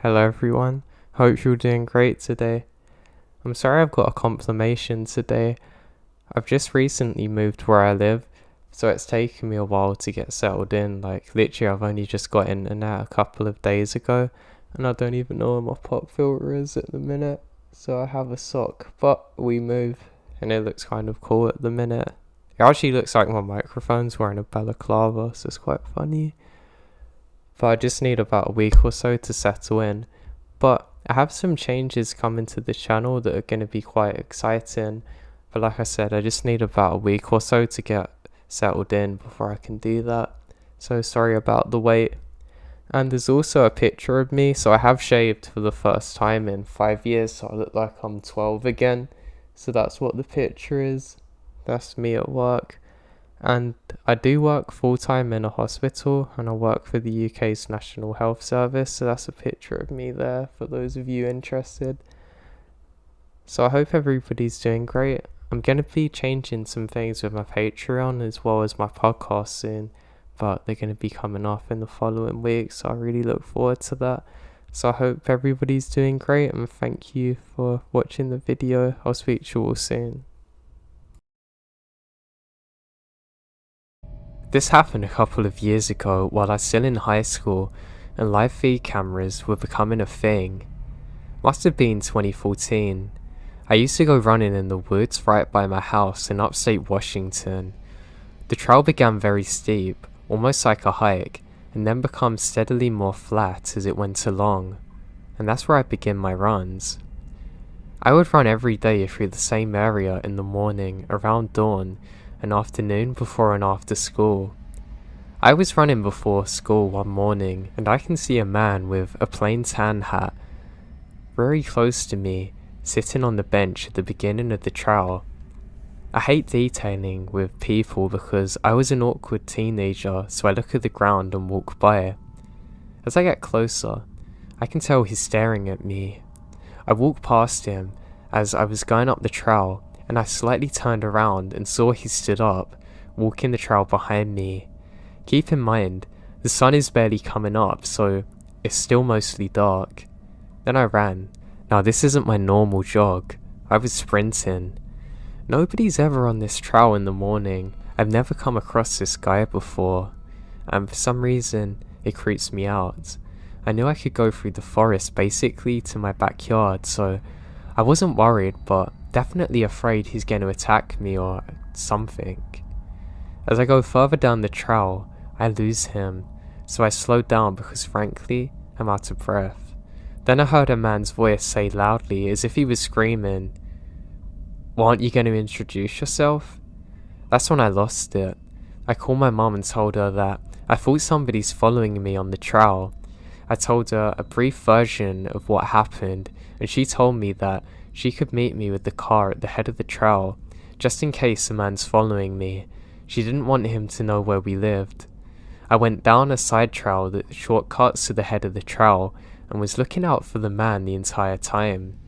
Hello everyone, hope you're doing great today. I'm sorry I've got a confirmation today. I've just recently moved where I live, so it's taken me a while to get settled in. Like literally I've only just got internet a couple of days ago, and I don't even know where my pop filter is at the minute. So I have a sock, but we move, and it looks kind of cool at the minute. It actually looks like my microphone's wearing a balaclava, so it's quite funny. But I just need about a week or so to settle in. But I have some changes coming to the channel that are going to be quite exciting. But like I said, I just need about a week or so to get settled in before I can do that. So sorry about the wait. And there's also a picture of me. So I have shaved for the first time in 5 years. So I look like I'm 12 again. So that's what the picture is. That's me at work. And I do work full-time in a hospital, and I work for the UK's National Health Service, so that's a picture of me there for those of you interested. So I hope everybody's doing great. I'm going to be changing some things with my Patreon as well as my podcast soon, but they're going to be coming off in the following week, so I really look forward to that. So I hope everybody's doing great, and thank you for watching the video. I'll speak to you all soon. This happened a couple of years ago while I was still in high school and live feed cameras were becoming a thing. Must have been 2014. I used to go running in the woods right by my house in upstate Washington. The trail began very steep, almost like a hike, and then became steadily more flat as it went along, and that's where I began my runs. I would run every day through the same area in the morning around dawn and afternoon before and after school. I was running before school one morning and I can see a man with a plain tan hat very close to me sitting on the bench at the beginning of the trail. I hate detailing with people because I was an awkward teenager, so I look at the ground and walk by. As I get closer, I can tell he's staring at me. I walked past him as I was going up the trail, and I slightly turned around and saw he stood up, walking the trail behind me. Keep in mind, the sun is barely coming up, so it's still mostly dark. Then I ran. Now this isn't my normal jog, I was sprinting. Nobody's ever on this trail in the morning. I've never come across this guy before, and for some reason it creeps me out. I knew I could go through the forest basically to my backyard, so I wasn't worried, but definitely afraid he's going to attack me or something. As I go further down the trail, I lose him, so I slowed down because frankly, I'm out of breath. Then I heard a man's voice say loudly as if he was screaming, "Well, aren't you going to introduce yourself?" That's when I lost it. I called my mum and told her that I thought somebody's following me on the trail. I told her a brief version of what happened, and she told me that she could meet me with the car at the head of the trail, just in case a man's following me. She didn't want him to know where we lived. I went down a side trail that shortcuts to the head of the trail, and was looking out for the man the entire time.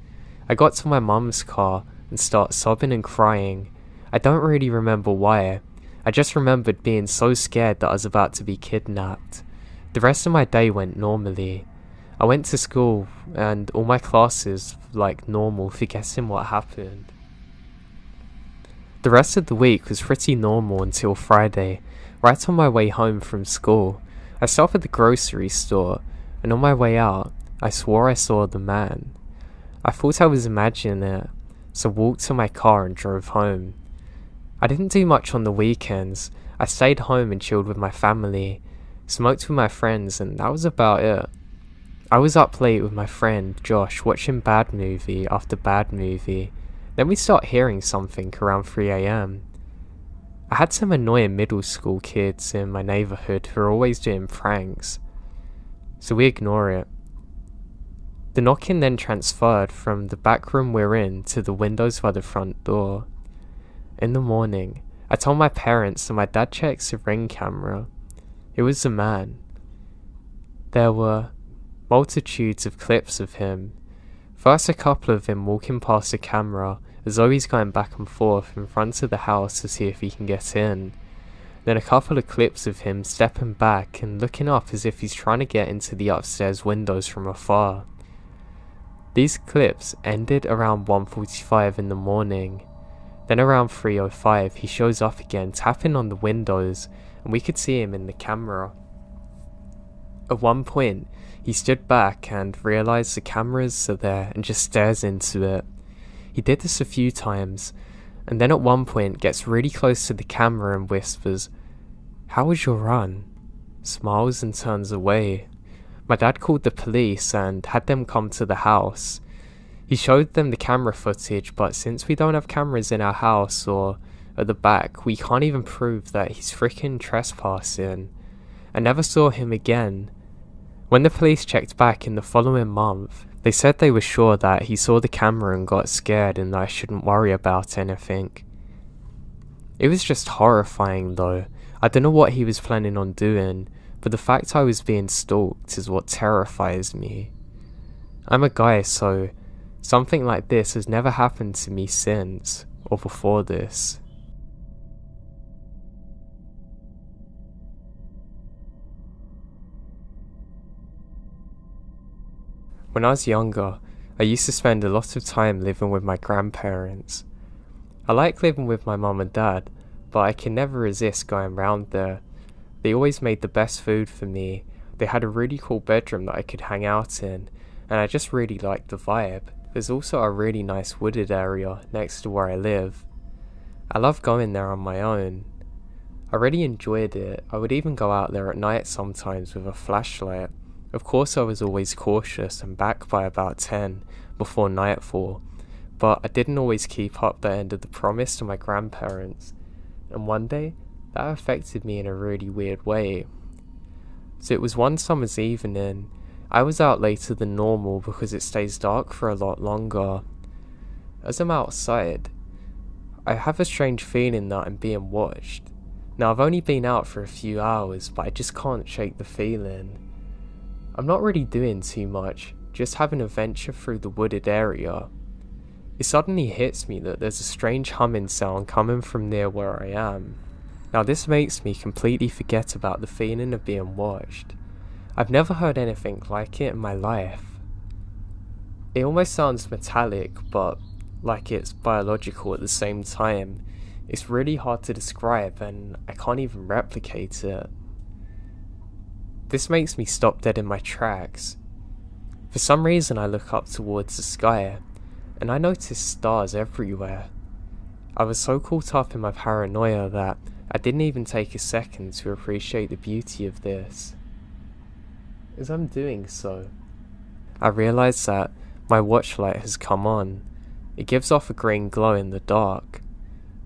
I got to my mum's car and started sobbing and crying. I don't really remember why. I just remembered being so scared that I was about to be kidnapped. The rest of my day went normally. I went to school and all my classes like normal, forgetting what happened. The rest of the week was pretty normal until Friday. Right on my way home from school, I stopped at the grocery store, and on my way out, I swore I saw the man. I thought I was imagining it, so walked to my car and drove home. I didn't do much on the weekends. I stayed home and chilled with my family, smoked with my friends, and that was about it. I was up late with my friend Josh watching bad movie after bad movie. Then we start hearing something around 3 AM. I had some annoying middle school kids in my neighborhood who are always doing pranks, so we ignore it. The knocking then transferred from the back room we're in to the windows by the front door. In the morning, I told my parents and my dad checks the ring camera. It was a man. There were multitudes of clips of him. First a couple of him walking past the camera as though he's going back and forth in front of the house to see if he can get in. then a couple of clips of him stepping back and looking up as if he's trying to get into the upstairs windows from afar. These clips ended around 1:45 in the morning. Then around 3:05 he shows up again, tapping on the windows, and we could see him in the camera. At one point, he stood back and realised the cameras are there and just stares into it. He did this a few times, and then at one point gets really close to the camera and whispers, "How was your run?" Smiles and turns away. My dad called the police and had them come to the house. He showed them the camera footage, but since we don't have cameras in our house or at the back, we can't even prove that he's freaking trespassing. I never saw him again. When the police checked back in the following month, they said they were sure that he saw the camera and got scared and that I shouldn't worry about anything. It was just horrifying though. I don't know what he was planning on doing, but the fact I was being stalked is what terrifies me. I'm a guy, so something like this has never happened to me since, or before this. When I was younger, I used to spend a lot of time living with my grandparents. I like living with my mum and dad, but I can never resist going round there. They always made the best food for me. They had a really cool bedroom that I could hang out in, and I just really liked the vibe. There's also a really nice wooded area next to where I live. I love going there on my own. I really enjoyed it. I would even go out there at night sometimes with a flashlight. Of course I was always cautious and back by about 10 before nightfall, but I didn't always keep up the end of the promise to my grandparents, and one day that affected me in a really weird way. So it was one summer's evening. I was out later than normal because it stays dark for a lot longer. As I'm outside, I have a strange feeling that I'm being watched. Now I've only been out for a few hours, but I just can't shake the feeling. I'm not really doing too much, just having a venture through the wooded area. It suddenly hits me that there's a strange humming sound coming from near where I am. Now this makes me completely forget about the feeling of being watched. I've never heard anything like it in my life. It almost sounds metallic, but like it's biological at the same time. It's really hard to describe and I can't even replicate it. This makes me stop dead in my tracks. For some reason I look up towards the sky, and I notice stars everywhere. I was so caught up in my paranoia that I didn't even take a second to appreciate the beauty of this. As I'm doing so, I realise that my watch light has come on. It gives off a green glow in the dark.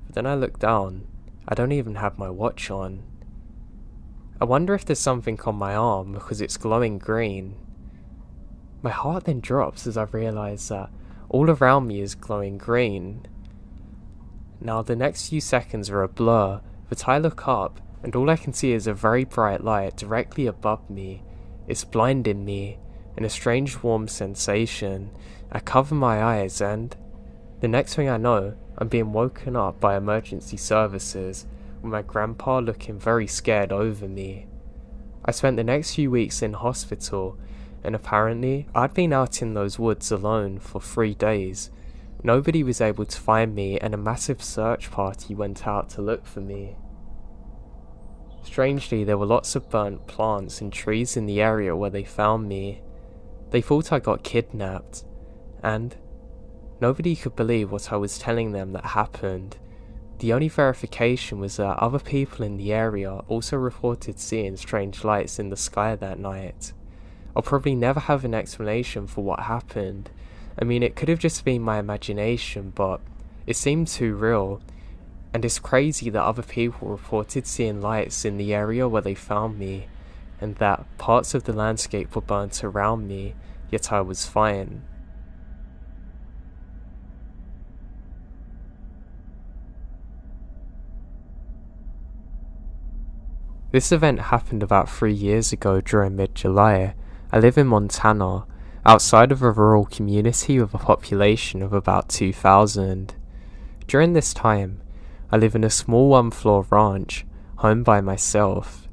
But then I look down, I don't even have my watch on. I wonder if there's something on my arm because it's glowing green. My heart then drops as I realise that all around me is glowing green. Now the next few seconds are a blur, but I look up and all I can see is a very bright light directly above me. It's blinding me, and a strange warm sensation. I cover my eyes and the next thing I know, I'm being woken up by emergency services, with my grandpa looking very scared over me. I spent the next few weeks in hospital, and apparently I'd been out in those woods alone for 3 days. Nobody was able to find me, and a massive search party went out to look for me. Strangely, there were lots of burnt plants and trees in the area where they found me. They thought I got kidnapped, and nobody could believe what I was telling them that happened. The only verification was that other people in the area also reported seeing strange lights in the sky that night. I'll probably never have an explanation for what happened. I mean, it could have just been my imagination, but it seemed too real. And it's crazy that other people reported seeing lights in the area where they found me, and that parts of the landscape were burnt around me, yet I was fine. This event happened about 3 years ago during mid-July. I live in Montana, outside of a rural community with a population of about 2,000. During this time, I live in a small one-floor ranch home by myself.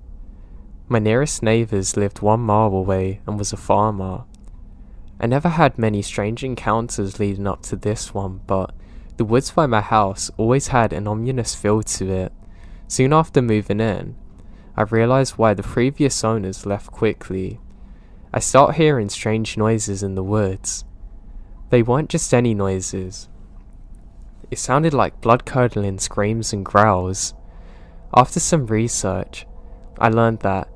My nearest neighbours lived 1 mile away and was a farmer. I never had many strange encounters leading up to this one, but the woods by my house always had an ominous feel to it. Soon after moving in, I realised why the previous owners left quickly. I start hearing strange noises in the woods. They weren't just any noises. It sounded like blood-curdling screams and growls. After some research, I learned that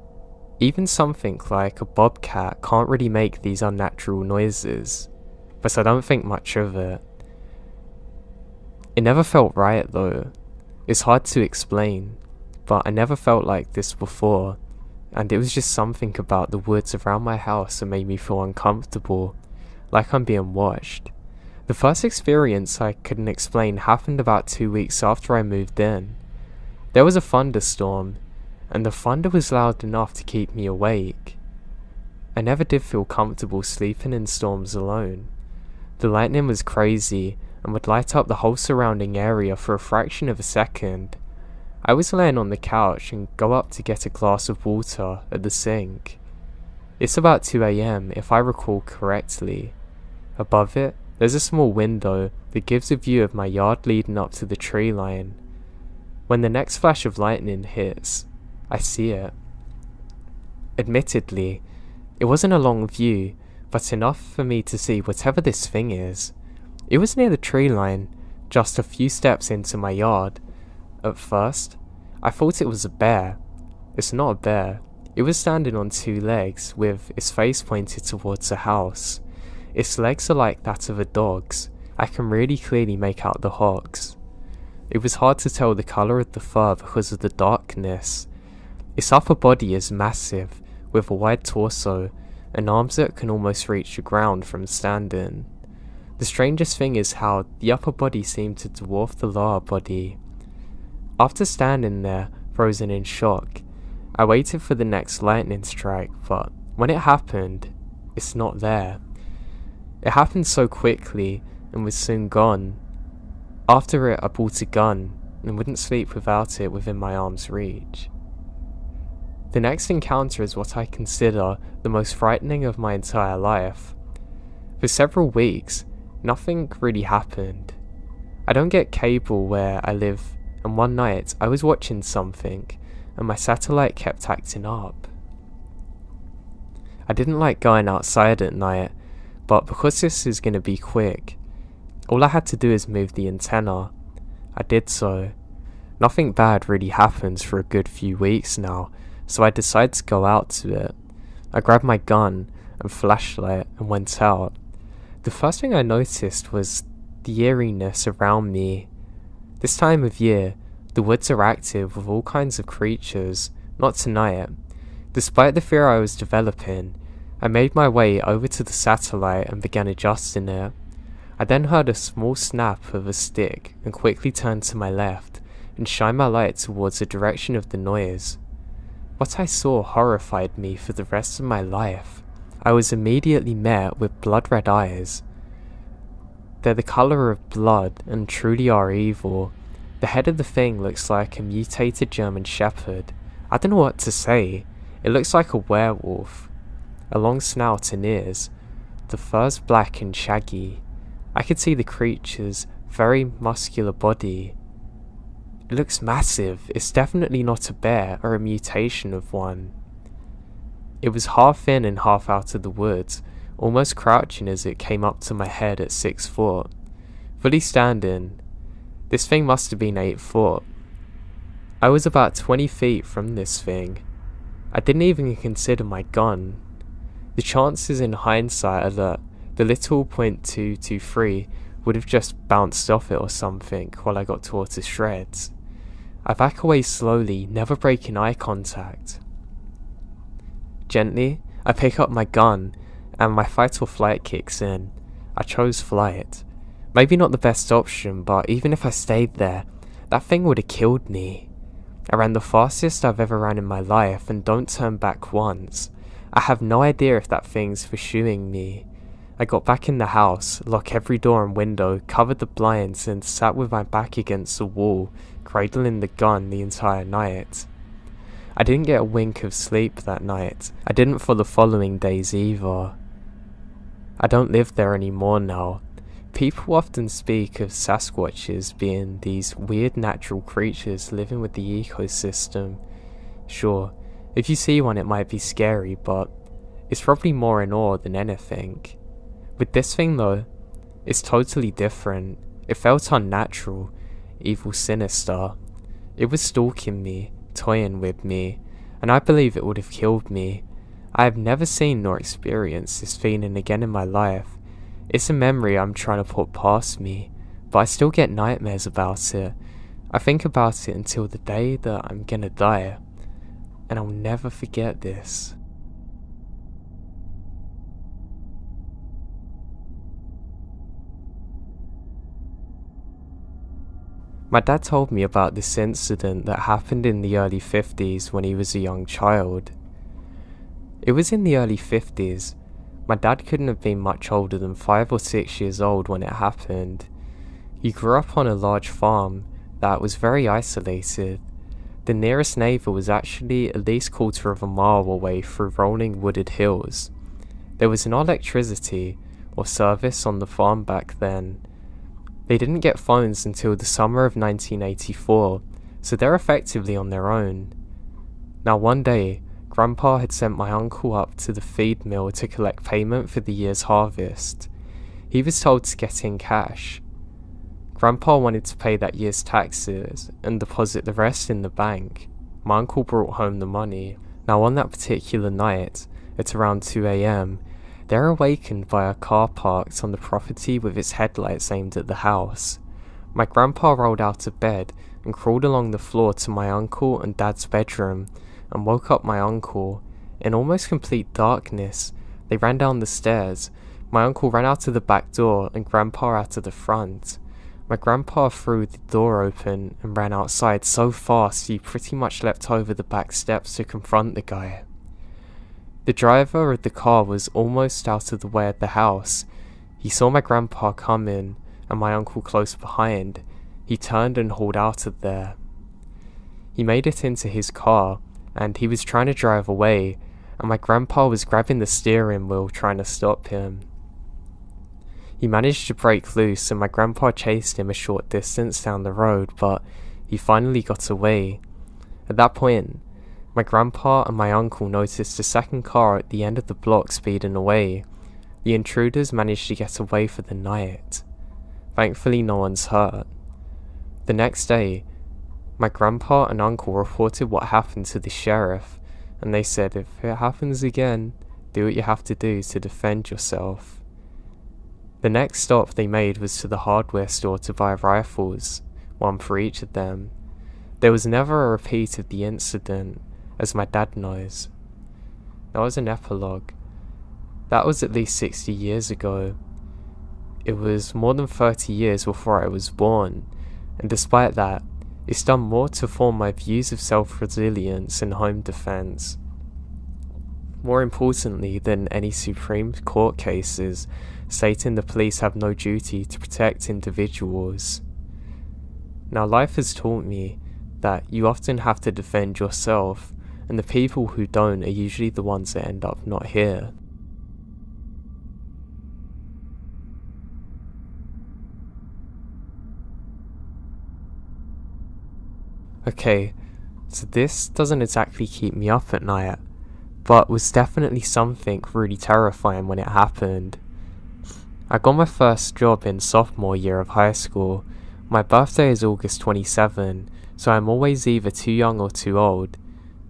even something like a bobcat can't really make these unnatural noises, but I don't think much of it. It never felt right though. It's hard to explain, but I never felt like this before, and it was just something about the woods around my house that made me feel uncomfortable, like I'm being watched. The first experience I couldn't explain happened about 2 weeks after I moved in. There was a thunderstorm, and the thunder was loud enough to keep me awake. I never did feel comfortable sleeping in storms alone. The lightning was crazy and would light up the whole surrounding area for a fraction of a second. I was laying on the couch and go up to get a glass of water at the sink. It's about 2 AM if I recall correctly. Above it, there's a small window that gives a view of my yard leading up to the tree line. When the next flash of lightning hits, I see it. Admittedly, it wasn't a long view, but enough for me to see whatever this thing is. It was near the tree line, just a few steps into my yard. At first, I thought it was a bear. It's not a bear. It was standing on 2 legs, with its face pointed towards a house. Its legs are like that of a dog's. I can really clearly make out the hocks. It was hard to tell the colour of the fur because of the darkness. Its upper body is massive, with a wide torso, and arms that can almost reach the ground from standing. The strangest thing is how the upper body seemed to dwarf the lower body. After standing there, frozen in shock, I waited for the next lightning strike, but when it happened, it's not there. It happened so quickly and was soon gone. After it, I bought a gun and wouldn't sleep without it within my arm's reach. The next encounter is what I consider the most frightening of my entire life. For several weeks, nothing really happened. I don't get cable where I live, and one night I was watching something, and my satellite kept acting up. I didn't like going outside at night, but because this is going to be quick, all I had to do is move the antenna. I did so. Nothing bad really happens for a good few weeks now, so I decided to go out to it. I grabbed my gun and flashlight and went out. The first thing I noticed was the eeriness around me. This time of year, the woods are active with all kinds of creatures, not tonight. Despite the fear I was developing, I made my way over to the satellite and began adjusting it. I then heard a small snap of a stick and quickly turned to my left and shined my light towards the direction of the noise. What I saw horrified me for the rest of my life. I was immediately met with blood-red eyes. They're the colour of blood and truly are evil. The head of the thing looks like a mutated German Shepherd. I don't know what to say. It looks like a werewolf. A long snout and ears. The fur's black and shaggy. I could see the creature's very muscular body. It looks massive. It's definitely not a bear or a mutation of one. It was half in and half out of the woods, almost crouching as it came up to my head at 6 foot. Fully standing, this thing must have been 8 foot. I was about 20 feet from this thing. I didn't even consider my gun. The chances in hindsight are that the little .223 would have just bounced off it or something while I got tore to shreds. I back away slowly, never breaking eye contact. Gently, I pick up my gun, and my fight or flight kicks in. I chose flight. Maybe not the best option, but even if I stayed there, that thing would have killed me. I ran the fastest I've ever ran in my life and don't turn back once. I have no idea if that thing's pursuing me. I got back in the house, locked every door and window, covered the blinds and sat with my back against the wall, cradling the gun the entire night. I didn't get a wink of sleep that night. I didn't for the following days either. I don't live there anymore now. People often speak of Sasquatches being these weird natural creatures living with the ecosystem. Sure, if you see one it might be scary, but it's probably more in awe than anything. With this thing though, it's totally different. It felt unnatural, evil, sinister. It was stalking me, toying with me, and I believe it would have killed me. I have never seen nor experienced this feeling again in my life. It's a memory I'm trying to put past me, but I still get nightmares about it. I think about it until the day that I'm gonna die, and I'll never forget this. My dad told me about this incident that happened in the early 50s when he was a young child. It was in the early 50s. My dad couldn't have been much older than 5 or 6 years old when it happened. He grew up on a large farm that was very isolated. The nearest neighbour was actually at least 1/4 of a mile away through rolling wooded hills. There was no electricity or service on the farm back then. They didn't get phones until the summer of 1984, so they're effectively on their own. Now one day, Grandpa had sent my uncle up to the feed mill to collect payment for the year's harvest. He was told to get in cash. Grandpa wanted to pay that year's taxes and deposit the rest in the bank. My uncle brought home the money. Now on that particular night, at around 2 AM, they're awakened by a car parked on the property with its headlights aimed at the house. My grandpa rolled out of bed and crawled along the floor to my uncle and dad's bedroom and woke up my uncle. In almost complete darkness, they ran down the stairs. My uncle ran out of the back door and grandpa out of the front. My grandpa threw the door open and ran outside so fast he pretty much leapt over the back steps to confront the guy. The driver of the car was almost out of the way of the house. He saw my grandpa come in and my uncle close behind. He turned and hauled out of there. He made it into his car and he was trying to drive away, and my grandpa was grabbing the steering wheel trying to stop him. He managed to break loose and my grandpa chased him a short distance down the road, but he finally got away. At that point, my grandpa and my uncle noticed a second car at the end of the block speeding away. The intruders managed to get away for the night. Thankfully no one's hurt. The next day, my grandpa and uncle reported what happened to the sheriff, and they said if it happens again, do what you have to do to defend yourself. The next stop they made was to the hardware store to buy rifles, one for each of them. There was never a repeat of the incident, as my dad knows. That was an epilogue. That was at least 60 years ago. It was more than 30 years before I was born, and despite that, it's done more to form my views of self-resilience and home defense. More importantly than any Supreme Court cases stating the police have no duty to protect individuals. Now life has taught me that you often have to defend yourself, and the people who don't are usually the ones that end up not here. Okay, so this doesn't exactly keep me up at night, but was definitely something really terrifying when it happened. I got my first job in sophomore year of high school. My birthday is August 27, so I'm always either too young or too old.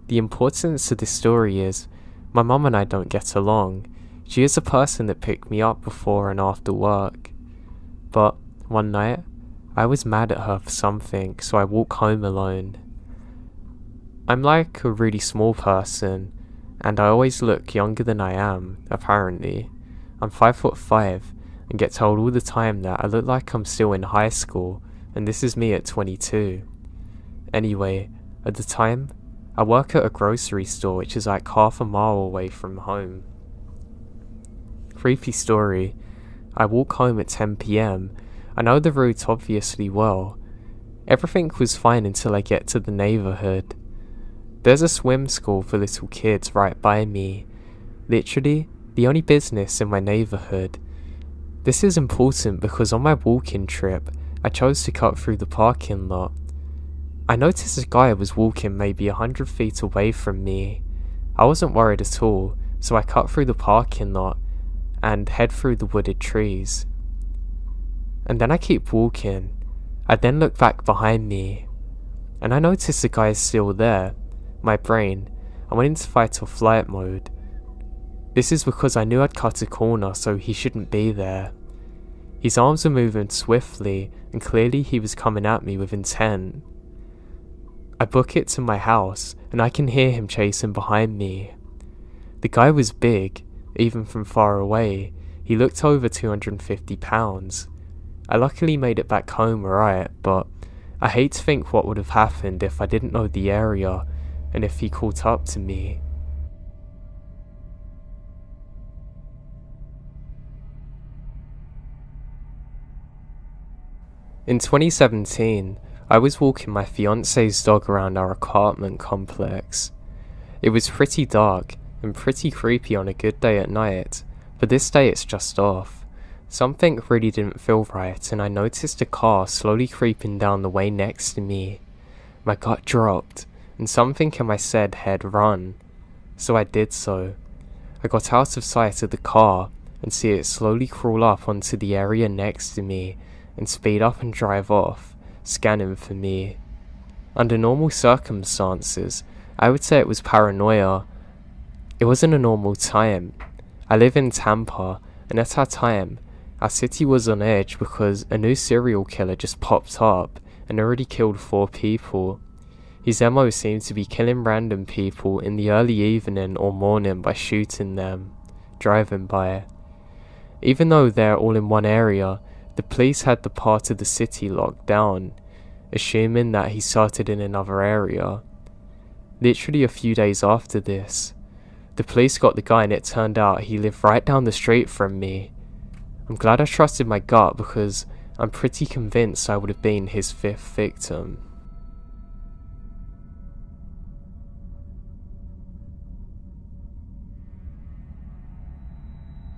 The importance of this story is, my mum and I don't get along. She is a person that picked me up before and after work. But one night, I was mad at her for something, so I walk home alone. I'm like a really small person, and I always look younger than I am, apparently. I'm 5'5", and get told all the time that I look like I'm still in high school, and this is me at 22. Anyway, at the time, I work at a grocery store which is like half a mile away from home. Creepy story. I walk home at 10 PM. I know the route obviously well. Everything was fine until I get to the neighbourhood. There's a swim school for little kids right by me, literally the only business in my neighbourhood. This is important because on my walking trip, I chose to cut through the parking lot. I noticed a guy was walking maybe 100 feet away from me. I wasn't worried at all, so I cut through the parking lot and head through the wooded trees. And then I keep walking. I then look back behind me, and I notice the guy is still there. My brain, I went into fight or flight mode. This is because I knew I'd cut a corner, so he shouldn't be there. His arms were moving swiftly, and clearly he was coming at me with intent. I book it to my house, and I can hear him chasing behind me. The guy was big, even from far away. He looked over 250 pounds. I luckily made it back home alright, but I hate to think what would have happened if I didn't know the area, and if he caught up to me. In 2017, I was walking my fiance's dog around our apartment complex. It was pretty dark and pretty creepy on a good day at night, but this day it's just off. Something really didn't feel right, and I noticed a car slowly creeping down the way next to me. My gut dropped, and something in my said run, so I did so. I got out of sight of the car and see it slowly crawl up onto the area next to me and speed up and drive off, scanning for me. Under normal circumstances, I would say it was paranoia. It wasn't a normal time. I live in Tampa, and at our time, our city was on edge because a new serial killer just popped up and already killed 4 people. His MO seemed to be killing random people in the early evening or morning by shooting them, driving by. Even though they're all in one area, the police had the part of the city locked down, assuming that he started in another area. Literally a few days after this, the police got the guy and it turned out he lived right down the street from me. I'm glad I trusted my gut because I'm pretty convinced I would have been his 5th victim.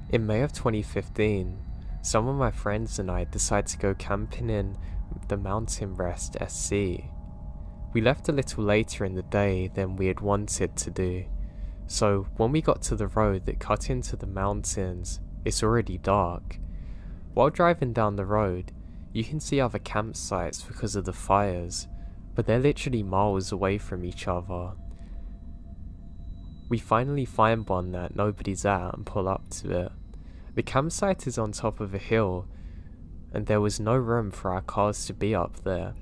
In May of 2015, some of my friends and I decided to go camping in the Mountain Rest SC. We left a little later in the day than we had wanted to do, so when we got to the road that cut into the mountains, it's already dark. While driving down the road, you can see other campsites because of the fires, but they're literally miles away from each other. We finally find one that nobody's at and pull up to it. The campsite is on top of a hill, and there was no room for our cars to be up there.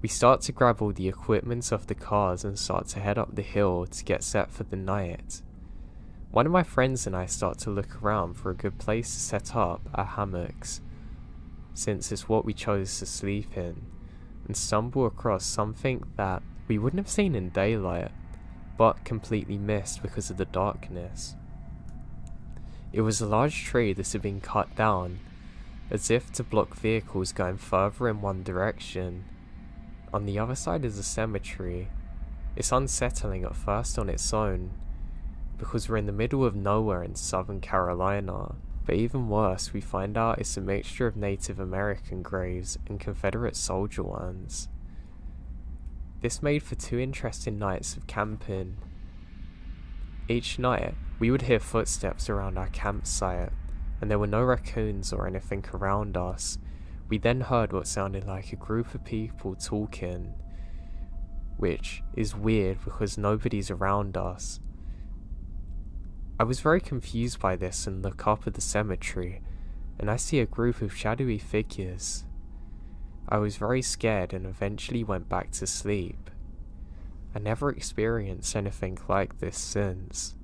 We start to grab all the equipment off the cars and start to head up the hill to get set for the night. One of my friends and I start to look around for a good place to set up our hammocks, since it's what we chose to sleep in, and stumble across something that we wouldn't have seen in daylight, but completely missed because of the darkness. It was a large tree that had been cut down, as if to block vehicles going further in one direction. On the other side is a cemetery. It's unsettling at first on its own, because we're in the middle of nowhere in Southern Carolina, but even worse, we find out it's a mixture of Native American graves and Confederate soldier ones. This made for 2 interesting nights of camping. Each night, we would hear footsteps around our campsite, and there were no raccoons or anything around us. We then heard what sounded like a group of people talking, which is weird because nobody's around us. I was very confused by this and look up at the cemetery, and I see a group of shadowy figures. I was very scared and eventually went back to sleep. I never experienced anything like this since.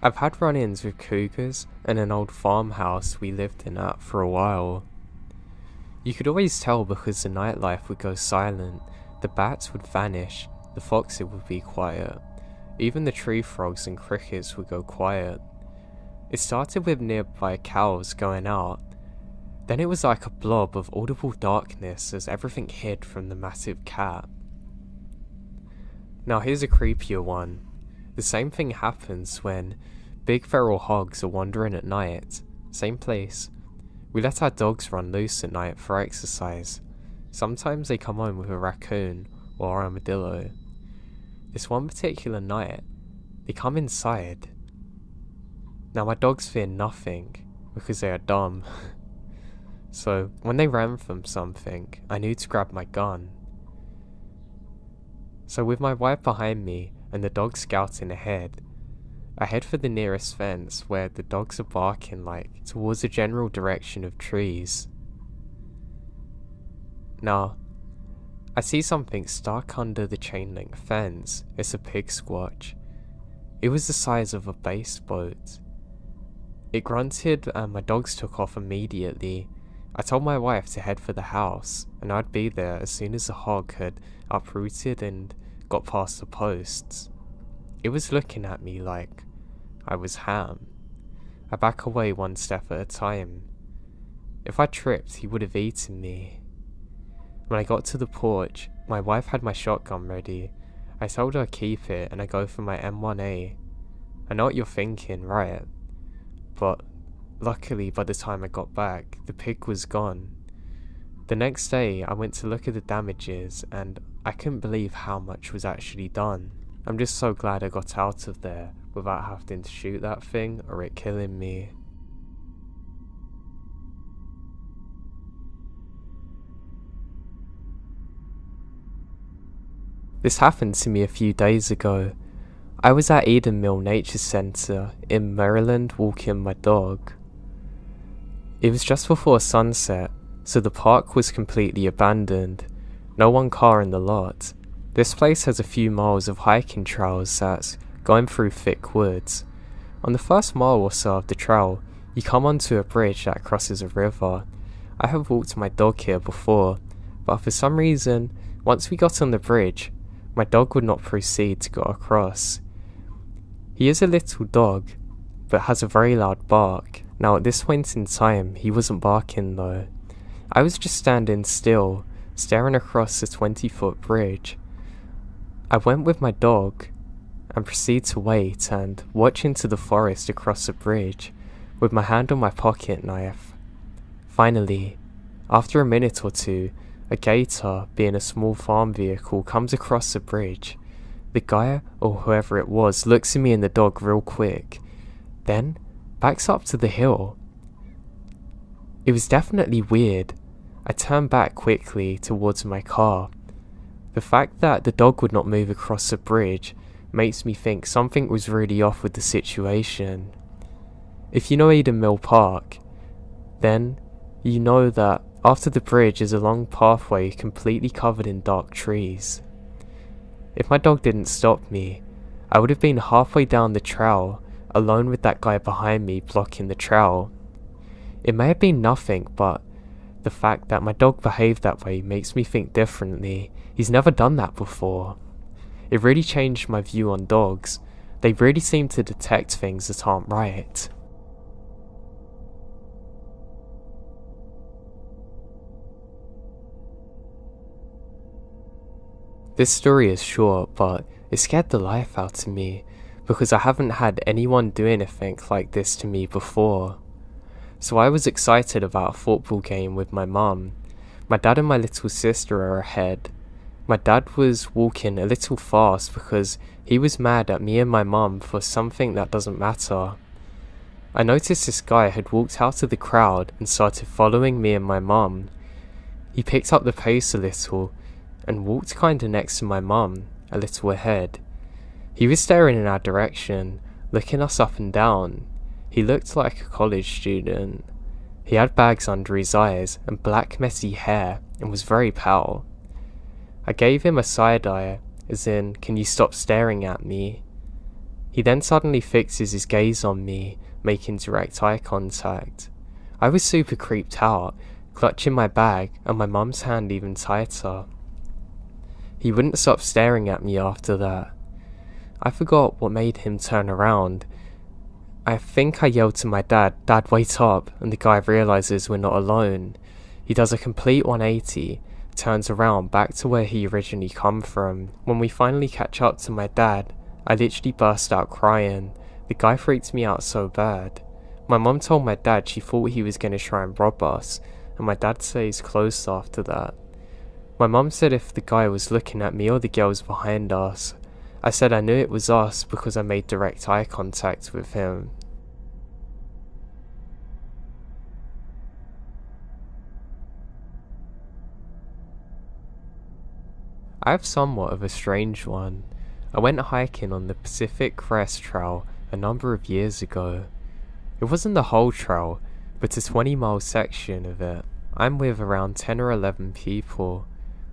I've had run-ins with cougars and an old farmhouse we lived in at for a while. You could always tell because the nightlife would go silent, the bats would vanish, the foxes would be quiet, even the tree frogs and crickets would go quiet. It started with nearby cows going out, then it was like a blob of audible darkness as everything hid from the massive cat. Now here's a creepier one. The same thing happens when big feral hogs are wandering at night. Same place. We let our dogs run loose at night for exercise. Sometimes they come home with a raccoon or armadillo. This one particular night, they come inside. Now my dogs fear nothing because they are dumb. So when they ran from something, I knew to grab my gun. So with my wife behind me and the dog scouting ahead, I head for the nearest fence where the dogs are barking like towards the general direction of trees. Now, I see something stuck under the chain link fence. It's a pig squatch. It was the size of a bass boat. It grunted and my dogs took off immediately. I told my wife to head for the house and I'd be there as soon as the hog had uprooted and got past the posts. It was looking at me like I was ham. I back away one step at a time. If I tripped, he would have eaten me. When I got to the porch, my wife had my shotgun ready. I told her keep it and I go for my M1A. I know what you're thinking, right? But luckily by the time I got back, the pig was gone. The next day I went to look at the damages and I couldn't believe how much was actually done. I'm just so glad I got out of there without having to shoot that thing or it killing me. This happened to me a few days ago. I was at Eden Mill Nature Center in Maryland walking my dog. It was just before sunset, so the park was completely abandoned. No one car in the lot. This place has a few miles of hiking trails that's going through thick woods. On the first mile or so of the trail, you come onto a bridge that crosses a river. I have walked my dog here before, but for some reason, once we got on the bridge, my dog would not proceed to go across. He is a little dog, but has a very loud bark. Now at this point in time, he wasn't barking though. I was just standing still, staring across the 20-foot bridge. I went with my dog and proceed to wait and watch into the forest across the bridge with my hand on my pocket knife. Finally, after a minute or two, a gator, being a small farm vehicle, comes across the bridge. The guy, or whoever it was, looks at me and the dog real quick, then backs up to the hill. It was definitely weird. I turned back quickly towards my car. The fact that the dog would not move across the bridge makes me think something was really off with the situation. If you know Eden Mill Park, then you know that after the bridge is a long pathway completely covered in dark trees. If my dog didn't stop me, I would have been halfway down the trail, alone with that guy behind me blocking the trail. It may have been nothing, but the fact that my dog behaved that way makes me think differently. He's never done that before. It really changed my view on dogs. They really seem to detect things that aren't right. This story is short, but it scared the life out of me because I haven't had anyone do anything like this to me before. So I was excited about a football game with my mum. My dad and my little sister are ahead. My dad was walking a little fast because he was mad at me and my mum for something that doesn't matter. I noticed this guy had walked out of the crowd and started following me and my mum. He picked up the pace a little and walked kinda next to my mum, a little ahead. He was staring in our direction, looking us up and down. He looked like a college student. He had bags under his eyes and black messy hair and was very pale. I gave him a side eye, as in, can you stop staring at me? He then suddenly fixes his gaze on me, making direct eye contact. I was super creeped out, clutching my bag and my mum's hand even tighter. He wouldn't stop staring at me after that. I forgot what made him turn around. I think I yelled to my dad, "Dad, wait up," and the guy realizes we're not alone. He does a complete 180, turns around back to where he originally come from. When we finally catch up to my dad, I literally burst out crying. The guy freaked me out so bad. My mum told my dad she thought he was going to try and rob us, and my dad stays close after that. My mum said if the guy was looking at me or the girls behind us. I said I knew it was us because I made direct eye contact with him. I have somewhat of a strange one. I went hiking on the Pacific Crest Trail a number of years ago. It wasn't the whole trail, but a 20-mile section of it. I'm with around 10 or 11 people,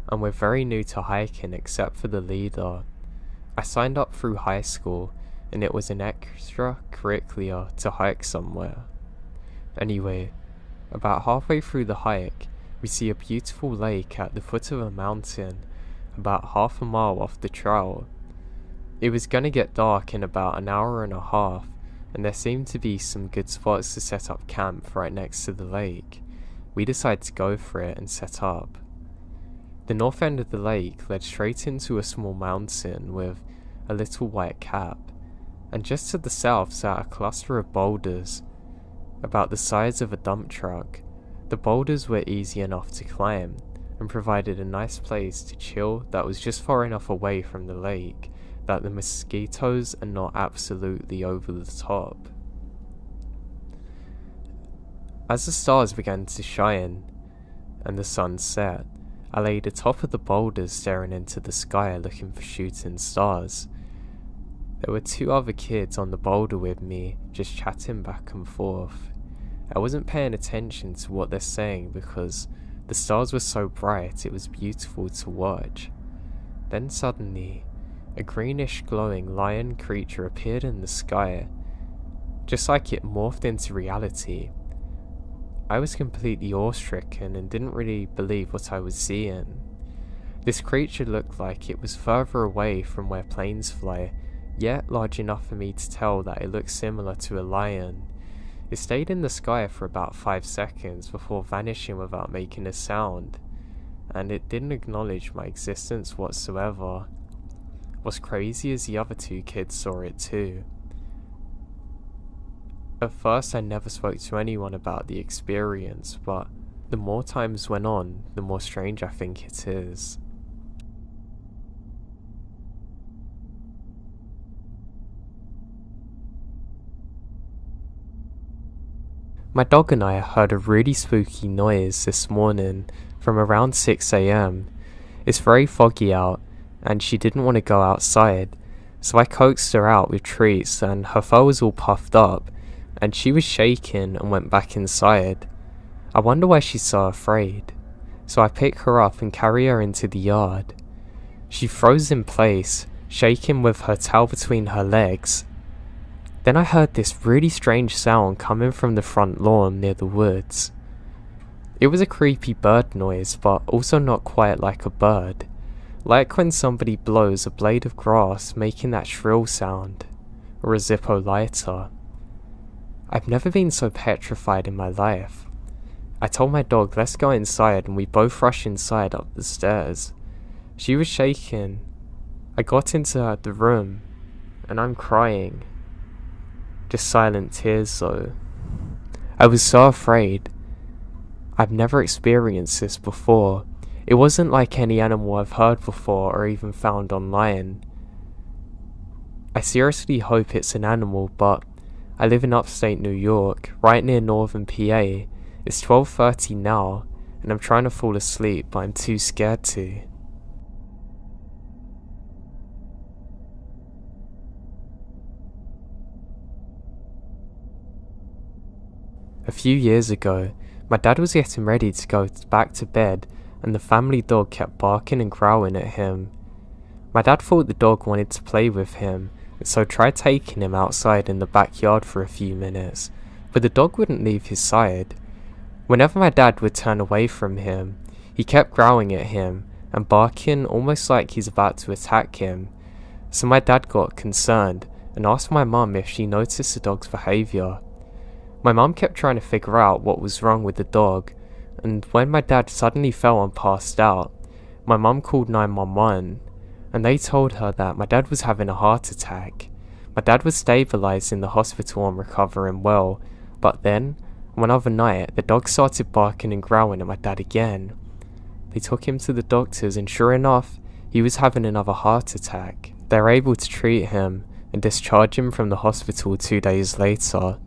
and we're very new to hiking except for the leader. I signed up through high school, and it was an extracurricular to hike somewhere. Anyway, about halfway through the hike, we see a beautiful lake at the foot of a mountain, about half a mile off the trail. It was gonna get dark in about an hour and a half, and there seemed to be some good spots to set up camp right next to the lake. We decided to go for it and set up. The north end of the lake led straight into a small mountain with a little white cap, and just to the south sat a cluster of boulders, about the size of a dump truck. The boulders were easy enough to climb, and provided a nice place to chill that was just far enough away from the lake that the mosquitoes are not absolutely over the top. As the stars began to shine and the sun set, I laid atop of the boulders staring into the sky looking for shooting stars. There were 2 other kids on the boulder with me, just chatting back and forth. I wasn't paying attention to what they're saying because the stars were so bright it was beautiful to watch. Then suddenly, a greenish glowing lion creature appeared in the sky, just like it morphed into reality. I was completely awe-stricken and didn't really believe what I was seeing. This creature looked like it was further away from where planes fly, yet large enough for me to tell that it looked similar to a lion. It stayed in the sky for about 5 seconds before vanishing without making a sound, and it didn't acknowledge my existence whatsoever. What's crazy is the other 2 kids saw it too. At first I never spoke to anyone about the experience, but the more times went on, the more strange I think it is. My dog and I heard a really spooky noise this morning from around 6 AM. It's very foggy out, and she didn't want to go outside, so I coaxed her out with treats, and her fur was all puffed up, and she was shaking and went back inside. I wonder why she's so afraid, so I pick her up and carry her into the yard. She froze in place, shaking with her tail between her legs. Then I heard this really strange sound coming from the front lawn near the woods. It was a creepy bird noise, but also not quite like a bird. Like when somebody blows a blade of grass making that shrill sound, or a Zippo lighter. I've never been so petrified in my life. I told my dog let's go inside, and we both rushed inside up the stairs. She was shaking. I got into the room, and I'm crying. Just silent tears though. I was so afraid. I've never experienced this before. It wasn't like any animal I've heard before or even found online. I seriously hope it's an animal, but I live in upstate New York, right near northern PA. It's 12:30 now, and I'm trying to fall asleep, but I'm too scared to. A few years ago, my dad was getting ready to go back to bed, and the family dog kept barking and growling at him. My dad thought the dog wanted to play with him, and so tried taking him outside in the backyard for a few minutes, but the dog wouldn't leave his side. Whenever my dad would turn away from him, he kept growling at him and barking almost like he's about to attack him. So my dad got concerned and asked my mum if she noticed the dog's behaviour. My mum kept trying to figure out what was wrong with the dog, and when my dad suddenly fell and passed out, my mum called 911, and they told her that my dad was having a heart attack. My dad was stabilised in the hospital and recovering well, but then, one other night, the dog started barking and growling at my dad again. They took him to the doctors, and sure enough, he was having another heart attack. They were able to treat him and discharge him from the hospital 2 days later.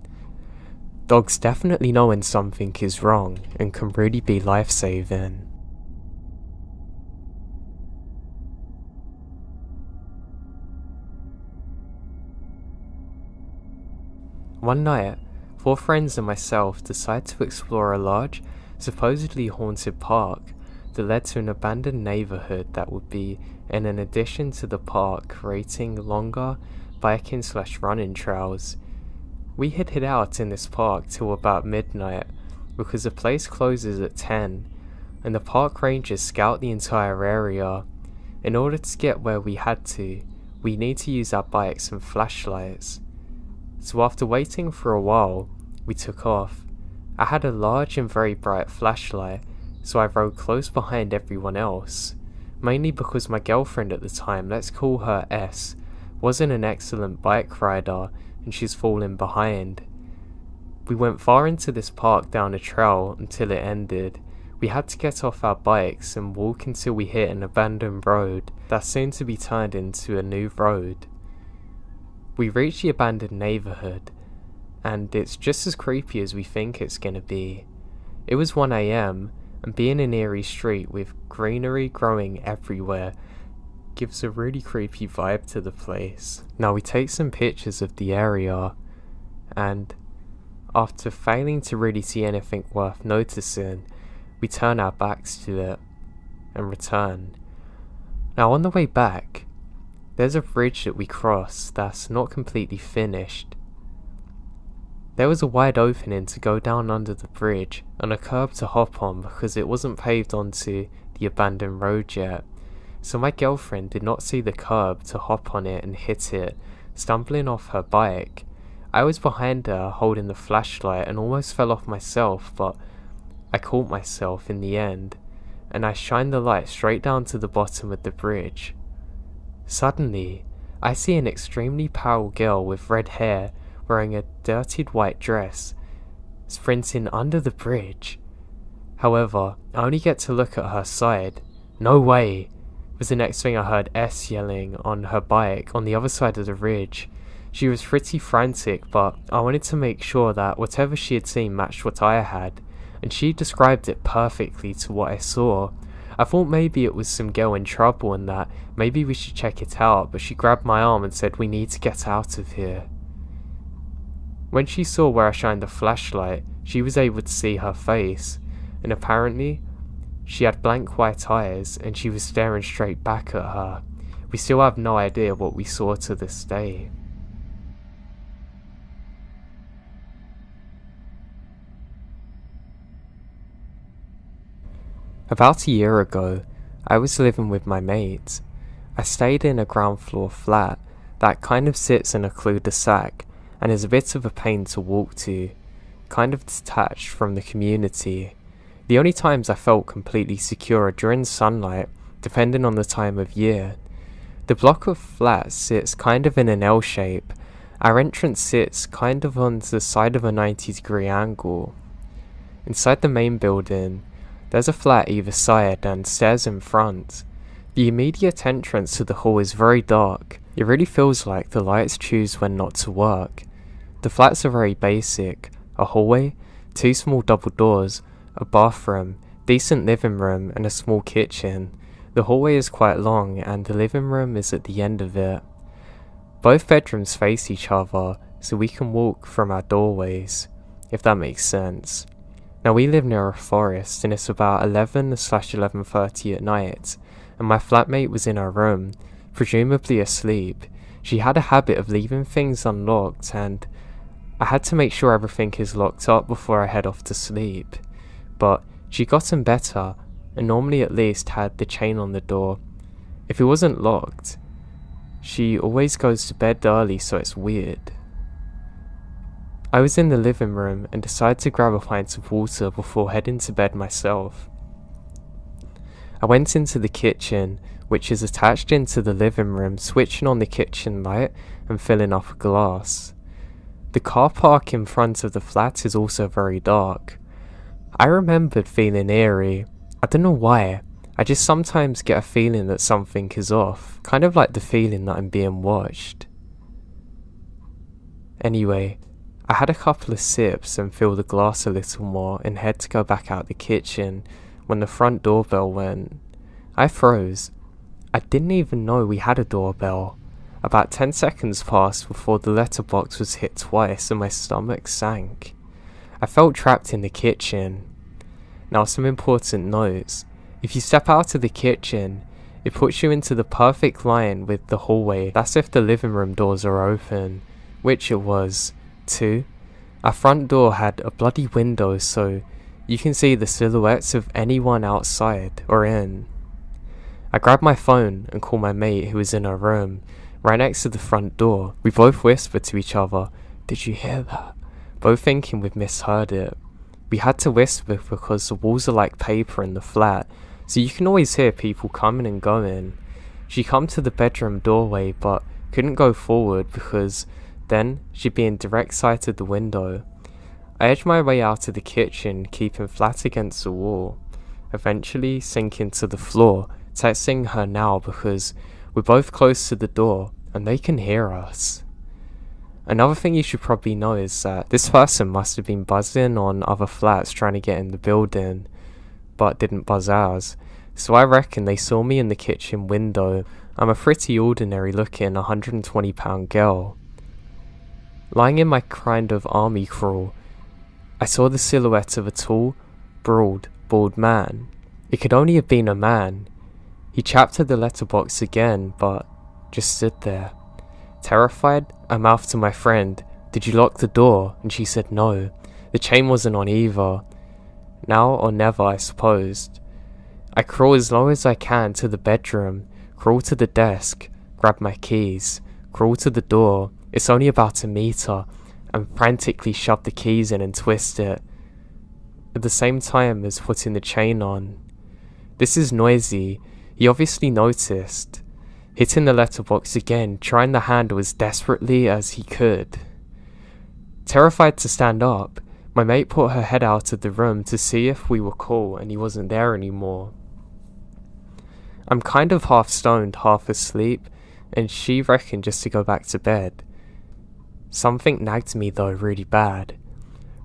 Dogs definitely know when something is wrong and can really be life-saving. One night, 4 friends and myself decided to explore a large, supposedly haunted park that led to an abandoned neighbourhood that would be in an addition to the park, creating longer biking/running trails. We had hid out in this park till about midnight because the place closes at 10 and the park rangers scout the entire area. In order to get where we had to, we need to use our bikes and flashlights. So after waiting for a while, we took off. I had a large and very bright flashlight, so I rode close behind everyone else, mainly because my girlfriend at the time, let's call her S, wasn't an excellent bike rider and she's fallen behind. We went far into this park down a trail until it ended. We had to get off our bikes and walk until we hit an abandoned road that's soon to be turned into a new road. We reached the abandoned neighbourhood, and it's just as creepy as we think it's gonna be. It was 1 AM, and being an eerie street with greenery growing everywhere gives a really creepy vibe to the place. Now we take some pictures of the area, and after failing to really see anything worth noticing, we turn our backs to it and return. Now on the way back, there's a bridge that we cross that's not completely finished. There was a wide opening to go down under the bridge and a curb to hop on because it wasn't paved onto the abandoned road yet. So my girlfriend did not see the curb to hop on it and hit it, stumbling off her bike. I was behind her holding the flashlight and almost fell off myself, but I caught myself in the end, and I shined the light straight down to the bottom of the bridge. Suddenly, I see an extremely pale girl with red hair wearing a dirtied white dress, sprinting under the bridge. However, I only get to look at her side. "No way!" was the next thing I heard S yelling on her bike on the other side of the ridge. She was pretty frantic, but I wanted to make sure that whatever she had seen matched what I had, and she described it perfectly to what I saw. I thought maybe it was some girl in trouble and that maybe we should check it out, but she grabbed my arm and said we need to get out of here. When she saw where I shined the flashlight, she was able to see her face, and apparently she had blank white eyes and she was staring straight back at her. We still have no idea what we saw to this day. About a year ago, I was living with my mates. I stayed in a ground floor flat that kind of sits in a cul-de-sac and is a bit of a pain to walk to, kind of detached from the community. The only times I felt completely secure are during sunlight, depending on the time of year. The block of flats sits kind of in an L shape. Our entrance sits kind of on the side of a 90-degree angle. Inside the main building, there's a flat either side and stairs in front. The immediate entrance to the hall is very dark. It really feels like the lights choose when not to work. The flats are very basic: a hallway, 2 small double doors, a bathroom, decent living room and a small kitchen. The hallway is quite long and the living room is at the end of it. Both bedrooms face each other, so we can walk from our doorways, if that makes sense. Now we live near a forest and it's about 11/11:30 at night, and my flatmate was in her room, presumably asleep. She had a habit of leaving things unlocked and I had to make sure everything is locked up before I head off to sleep. But she'd gotten better and normally at least had the chain on the door. If it wasn't locked, She always goes to bed early, so it's weird. I was in the living room and decided to grab a pint of water before heading to bed myself. I went into the kitchen, which is attached into the living room, switching on the kitchen light and filling up a glass. The car park in front of the flat is also very dark. I remembered feeling eerie. I don't know why, I just sometimes get a feeling that something is off, kind of like the feeling that I'm being watched. Anyway, I had a couple of sips and filled the glass a little more and had to go back out the kitchen when the front doorbell went. I froze. I didn't even know we had a doorbell. About 10 seconds passed before the letterbox was hit twice and my stomach sank. I felt trapped in the kitchen. Now some important notes. If you step out of the kitchen, it puts you into the perfect line with the hallway. That's if the living room doors are open, which it was. 2. Our front door had a bloody window so you can see the silhouettes of anyone outside or in. I grabbed my phone and called my mate who was in her room, right next to the front door. We both whispered to each other, "Did you hear that?" Both thinking we'd misheard it. We had to whisper because the walls are like paper in the flat, so you can always hear people coming and going. She come to the bedroom doorway but couldn't go forward because then she'd be in direct sight of the window. I edged my way out of the kitchen, keeping flat against the wall, eventually sinking to the floor, texting her now because we're both close to the door and they can hear us. Another thing you should probably know is that this person must have been buzzing on other flats trying to get in the building, but didn't buzz ours, so I reckon they saw me in the kitchen window. I'm a pretty ordinary looking 120-pound girl. Lying in my kind of army crawl, I saw the silhouette of a tall, broad, bald man. It could only have been a man. He chapped at the letterbox again, but just stood there. Terrified, I mouthed to my friend, "Did you lock the door?" And she said no. The chain wasn't on either. Now or never, I supposed. I crawl as low as I can to the bedroom, crawl to the desk, grab my keys, crawl to the door. It's only about a meter, and frantically shove the keys in and twist it, at the same time as putting the chain on. This is noisy. He obviously noticed, hitting the letterbox again, trying the handle as desperately as he could. Terrified to stand up, my mate put her head out of the room to see if we were cool and he wasn't there anymore. I'm kind of half stoned, half asleep, and she reckoned just to go back to bed. Something nagged me though really bad.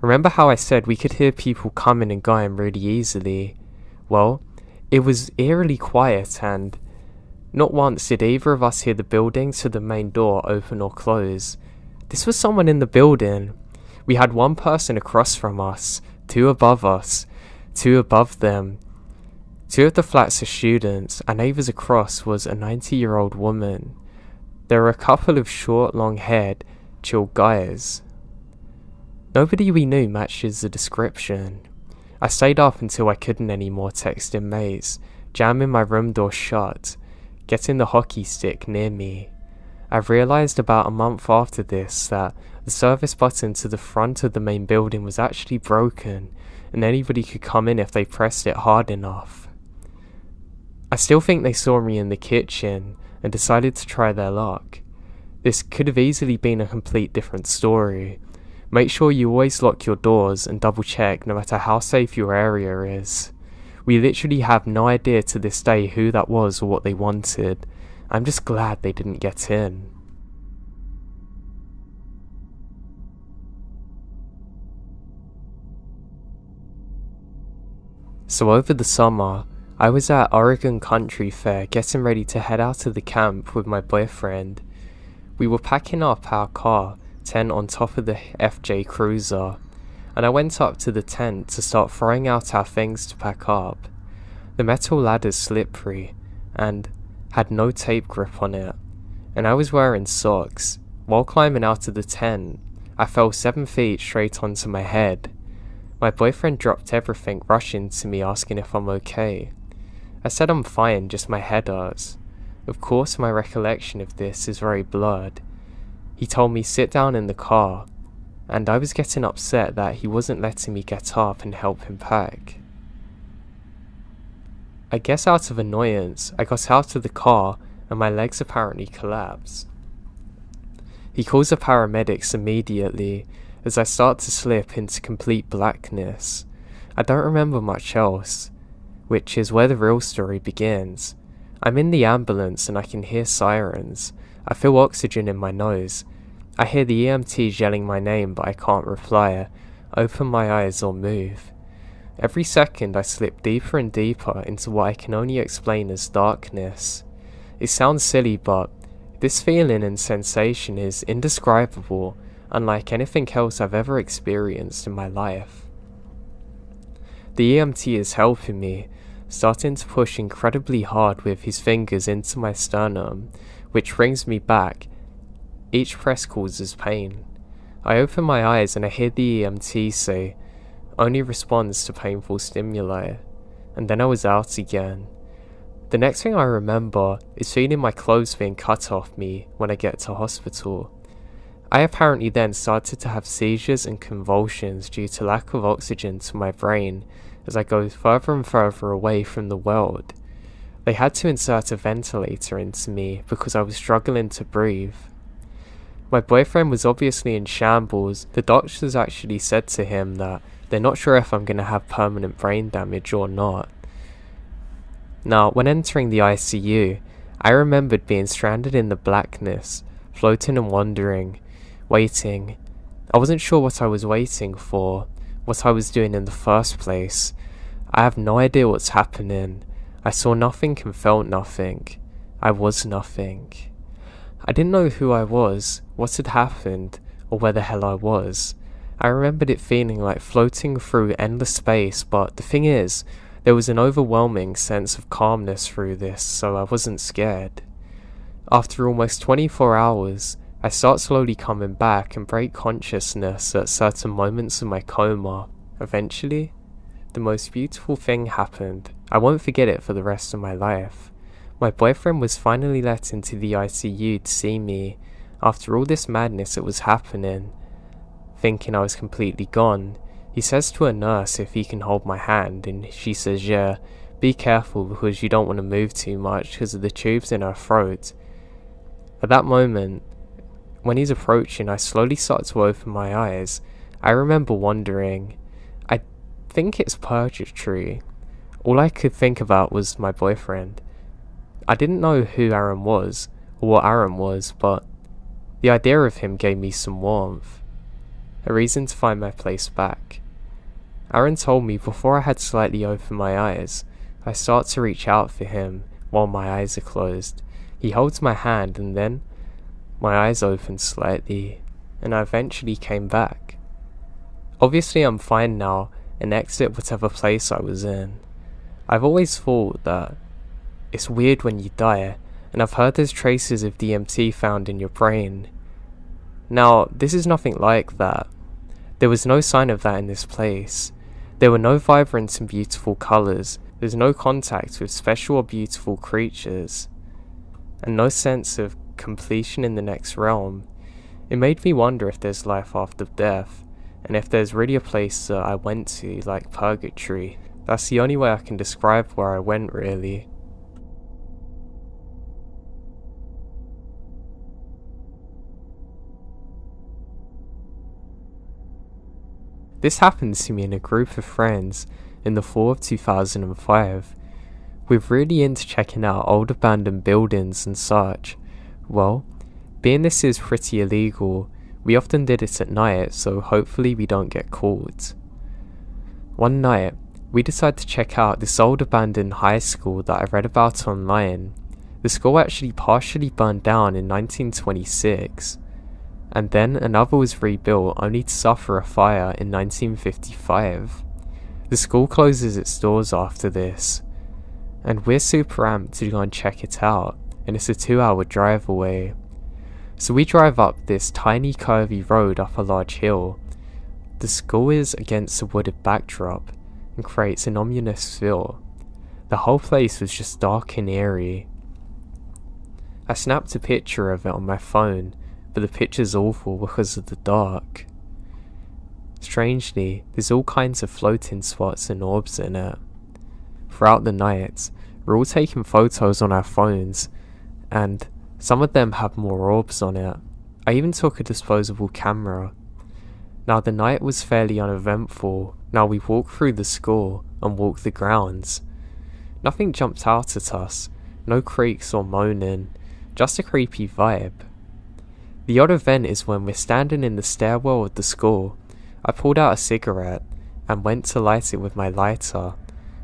Remember how I said we could hear people coming and going really easily? Well, it was eerily quiet and not once did either of us hear the building to the main door open or close. This was someone in the building. We had one person across from us, two above us, two above them. Two of the flats are students, and neighbours across was a 90-year-old woman. There were a couple of short, long-haired, chill guys. Nobody we knew matches the description. I stayed up until I couldn't anymore, texting mates, jamming my room door shut, getting the hockey stick near me. I realised about a month after this that the service button to the front of the main building was actually broken and anybody could come in if they pressed it hard enough. I still think they saw me in the kitchen and decided to try their luck. This could have easily been a complete different story. Make sure you always lock your doors and double check no matter how safe your area is. We literally have no idea to this day who that was or what they wanted. I'm just glad they didn't get in. So over the summer, I was at Oregon Country Fair getting ready to head out to the camp with my boyfriend. We were packing up our car, tent on top of the FJ Cruiser, and I went up to the tent to start throwing out our things to pack up. The metal ladder's slippery and had no tape grip on it, and I was wearing socks. While climbing out of the tent, I fell 7 feet straight onto my head. My boyfriend dropped everything, rushing to me asking if I'm okay. I said I'm fine, just my head hurts. Of course my recollection of this is very blurred. He told me sit down in the car, and I was getting upset that he wasn't letting me get up and help him pack. I guess out of annoyance, I got out of the car and my legs apparently collapsed. He calls the paramedics immediately as I start to slip into complete blackness. I don't remember much else, which is where the real story begins. I'm in the ambulance and I can hear sirens. I feel oxygen in my nose. I hear the EMTs yelling my name, but I can't reply, open my eyes or move. Every second I slip deeper and deeper into what I can only explain as darkness. It sounds silly, but this feeling and sensation is indescribable, unlike anything else I've ever experienced in my life. The EMT is helping me, starting to push incredibly hard with his fingers into my sternum, which brings me back. Each press causes pain. I open my eyes and I hear the EMT say, "Only responds to painful stimuli," and then I was out again. The next thing I remember is feeling my clothes being cut off me when I get to hospital. I apparently then started to have seizures and convulsions due to lack of oxygen to my brain as I go further and further away from the world. They had to insert a ventilator into me because I was struggling to breathe. My boyfriend was obviously in shambles. The doctors actually said to him that they're not sure if I'm going to have permanent brain damage or not. Now, when entering the ICU, I remembered being stranded in the blackness, floating and wandering, waiting. I wasn't sure what I was waiting for, what I was doing in the first place. I have no idea what's happening. I saw nothing and felt nothing. I was nothing. I didn't know who I was, what had happened, or where the hell I was. I remembered it feeling like floating through endless space, but the thing is, there was an overwhelming sense of calmness through this, so I wasn't scared. After almost 24 hours, I start slowly coming back and break consciousness at certain moments of my coma. Eventually, the most beautiful thing happened. I won't forget it for the rest of my life. My boyfriend was finally let into the ICU to see me after all this madness that was happening. Thinking I was completely gone, he says to a nurse if he can hold my hand, and she says, "Yeah, be careful because you don't want to move too much because of the tubes in her throat." At that moment, when he's approaching, I slowly start to open my eyes. I remember wondering, I think it's purgatory. All I could think about was my boyfriend. I didn't know who Aaron was, or what Aaron was, but the idea of him gave me some warmth. A reason to find my place back. Aaron told me before I had slightly opened my eyes, I start to reach out for him while my eyes are closed. He holds my hand and then my eyes opened slightly and I eventually came back. Obviously I'm fine now and exit whatever place I was in. I've always thought that it's weird when you die, and I've heard there's traces of DMT found in your brain. Now, this is nothing like that. There was no sign of that in this place. There were no vibrant and beautiful colours, there's no contact with special or beautiful creatures, and no sense of completion in the next realm. It made me wonder if there's life after death, and if there's really a place that I went to, like purgatory. That's the only way I can describe where I went, really. This happened to me in a group of friends in the fall of 2005. We're really into checking out old abandoned buildings and such. Well, being this is pretty illegal, we often did it at night, so hopefully we don't get caught. One night, we decided to check out this old abandoned high school that I read about online. The school actually partially burned down in 1926. And then another was rebuilt only to suffer a fire in 1955. The school closes its doors after this, and we're super amped to go and check it out, and it's a 2-hour drive away. So we drive up this tiny curvy road up a large hill. The school is against a wooded backdrop and creates an ominous feel. The whole place was just dark and eerie. I snapped a picture of it on my phone, but the picture's awful because of the dark. Strangely, there's all kinds of floating spots and orbs in it. Throughout the night, we're all taking photos on our phones, and some of them have more orbs on it. I even took a disposable camera. Now the night was fairly uneventful. Now we walked through the school and walked the grounds. Nothing jumped out at us, no creaks or moaning, just a creepy vibe. The odd event is when we're standing in the stairwell of the school. I pulled out a cigarette and went to light it with my lighter,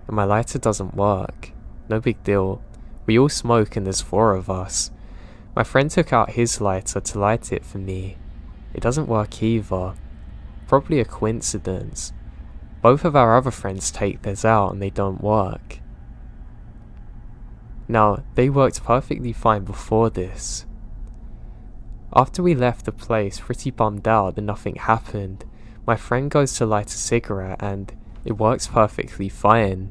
and my lighter doesn't work. No big deal. We all smoke and there's 4 of us. My friend took out his lighter to light it for me. It doesn't work either. Probably a coincidence. Both of our other friends take theirs out and they don't work. Now, they worked perfectly fine before this. After we left the place pretty bummed out that nothing happened, my friend goes to light a cigarette and it works perfectly fine.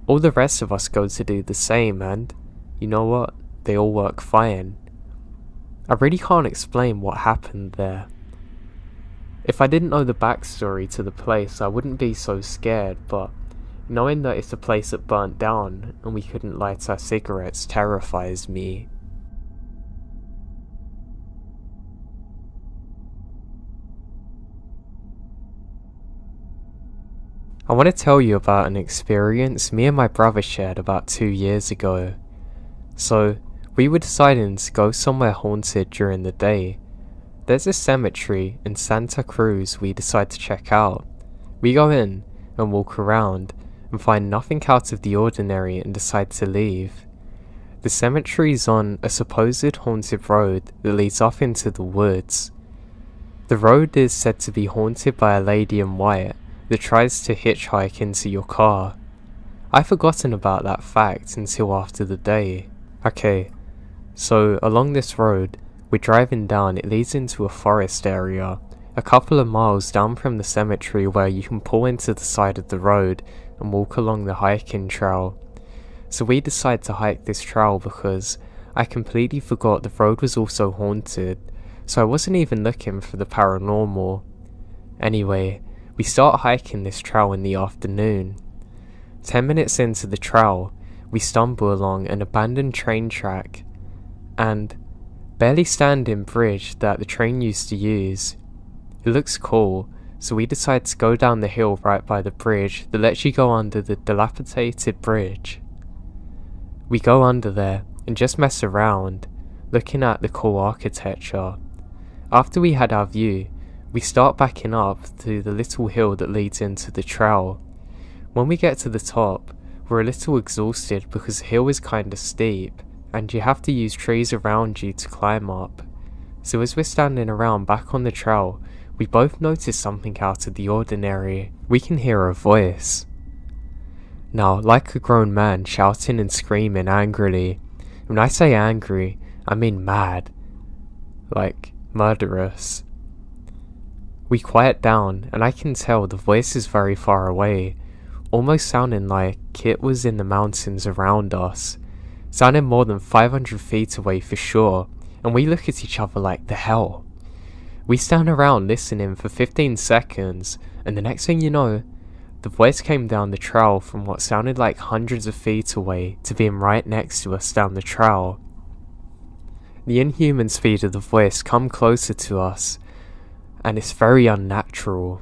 All the rest of us go to do the same and, you know what, they all work fine. I really can't explain what happened there. If I didn't know the backstory to the place, I wouldn't be so scared, but knowing that it's a place that burnt down and we couldn't light our cigarettes terrifies me. I want to tell you about an experience me and my brother shared about 2 years ago. So, we were deciding to go somewhere haunted during the day. There's a cemetery in Santa Cruz we decide to check out. We go in and walk around and find nothing out of the ordinary and decide to leave. The cemetery's on a supposed haunted road that leads off into the woods. The road is said to be haunted by a lady in white that tries to hitchhike into your car. I'd forgotten about that fact until after the day. Okay, so along this road, we're driving down. It leads into a forest area, a couple of miles down from the cemetery, where you can pull into the side of the road and walk along the hiking trail. So we decide to hike this trail because I completely forgot the road was also haunted, so I wasn't even looking for the paranormal. Anyway, we start hiking this trail in the afternoon. 10 minutes into the trail, we stumble along an abandoned train track and barely standing bridge that the train used to use. It looks cool, so we decide to go down the hill right by the bridge that lets you go under the dilapidated bridge. We go under there and just mess around, looking at the cool architecture. After we had our view, we start backing up to the little hill that leads into the trail. When we get to the top, we're a little exhausted because the hill is kinda steep, and you have to use trees around you to climb up. So as we're standing around back on the trail, we both notice something out of the ordinary. We can hear a voice. Now, like a grown man shouting and screaming angrily. When I say angry, I mean mad. Like, murderous. We quiet down, and I can tell the voice is very far away, almost sounding like it was in the mountains around us. Sounding more than 500 feet away for sure, and we look at each other like, the hell? We stand around listening for 15 seconds, and the next thing you know, the voice came down the trail from what sounded like hundreds of feet away to being right next to us down the trail. The inhuman speed of the voice come closer to us, and it's very unnatural.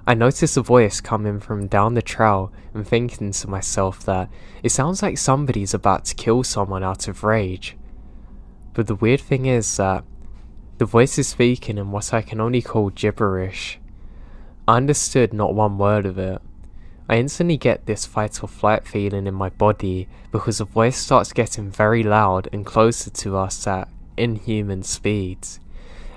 I notice a voice coming from down the trail and thinking to myself that it sounds like somebody's about to kill someone out of rage. But the weird thing is that the voice is speaking in what I can only call gibberish. I understood not one word of it. I instantly get this fight or flight feeling in my body because the voice starts getting very loud and closer to us at inhuman speeds.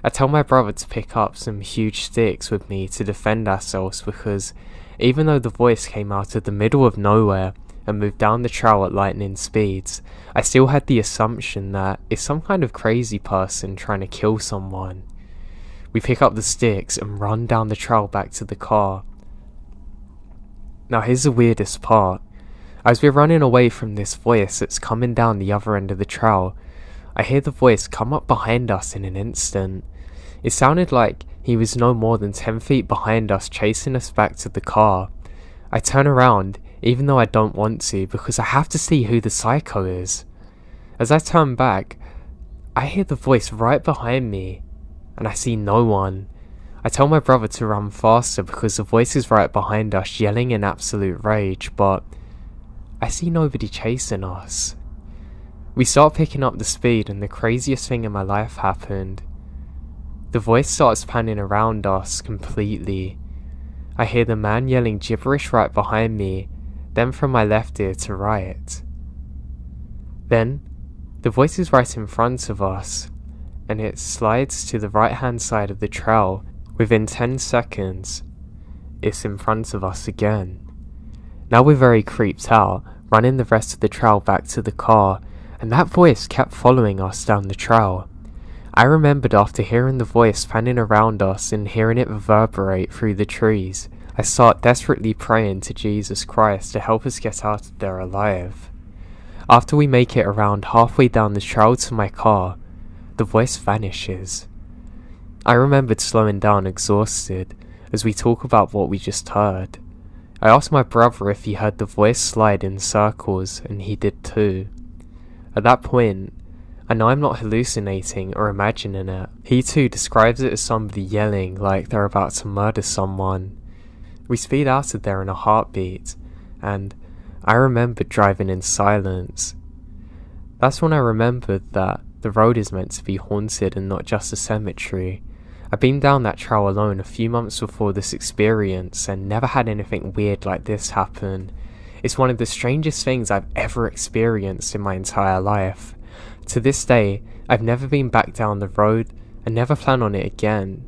I tell my brother to pick up some huge sticks with me to defend ourselves because even though the voice came out of the middle of nowhere and moved down the trail at lightning speeds, I still had the assumption that it's some kind of crazy person trying to kill someone. We pick up the sticks and run down the trail back to the car. Now here's the weirdest part. As we're running away from this voice that's coming down the other end of the trail, I hear the voice come up behind us in an instant. It sounded like he was no more than 10 feet behind us, chasing us back to the car. I turn around, even though I don't want to, because I have to see who the psycho is. As I turn back, I hear the voice right behind me, and I see no one. I tell my brother to run faster because the voice is right behind us, yelling in absolute rage, but I see nobody chasing us. We start picking up the speed, and the craziest thing in my life happened. The voice starts panning around us completely. I hear the man yelling gibberish right behind me, then from my left ear to right. Then, the voice is right in front of us, and it slides to the right hand side of the trail. Within 10 seconds, it's in front of us again. Now we're very creeped out, running the rest of the trail back to the car, and that voice kept following us down the trail. I remembered after hearing the voice panning around us and hearing it reverberate through the trees, I start desperately praying to Jesus Christ to help us get out of there alive. After we make it around halfway down the trail to my car, the voice vanishes. I remembered slowing down exhausted as we talk about what we just heard. I asked my brother if he heard the voice slide in circles, and he did too. At that point, I know I'm not hallucinating or imagining it. He too describes it as somebody yelling like they're about to murder someone. We speed out of there in a heartbeat, and I remembered driving in silence. That's when I remembered that the road is meant to be haunted and not just a cemetery. I'd been down that trail alone a few months before this experience and never had anything weird like this happen. It's one of the strangest things I've ever experienced in my entire life. To this day, I've never been back down the road and never plan on it again.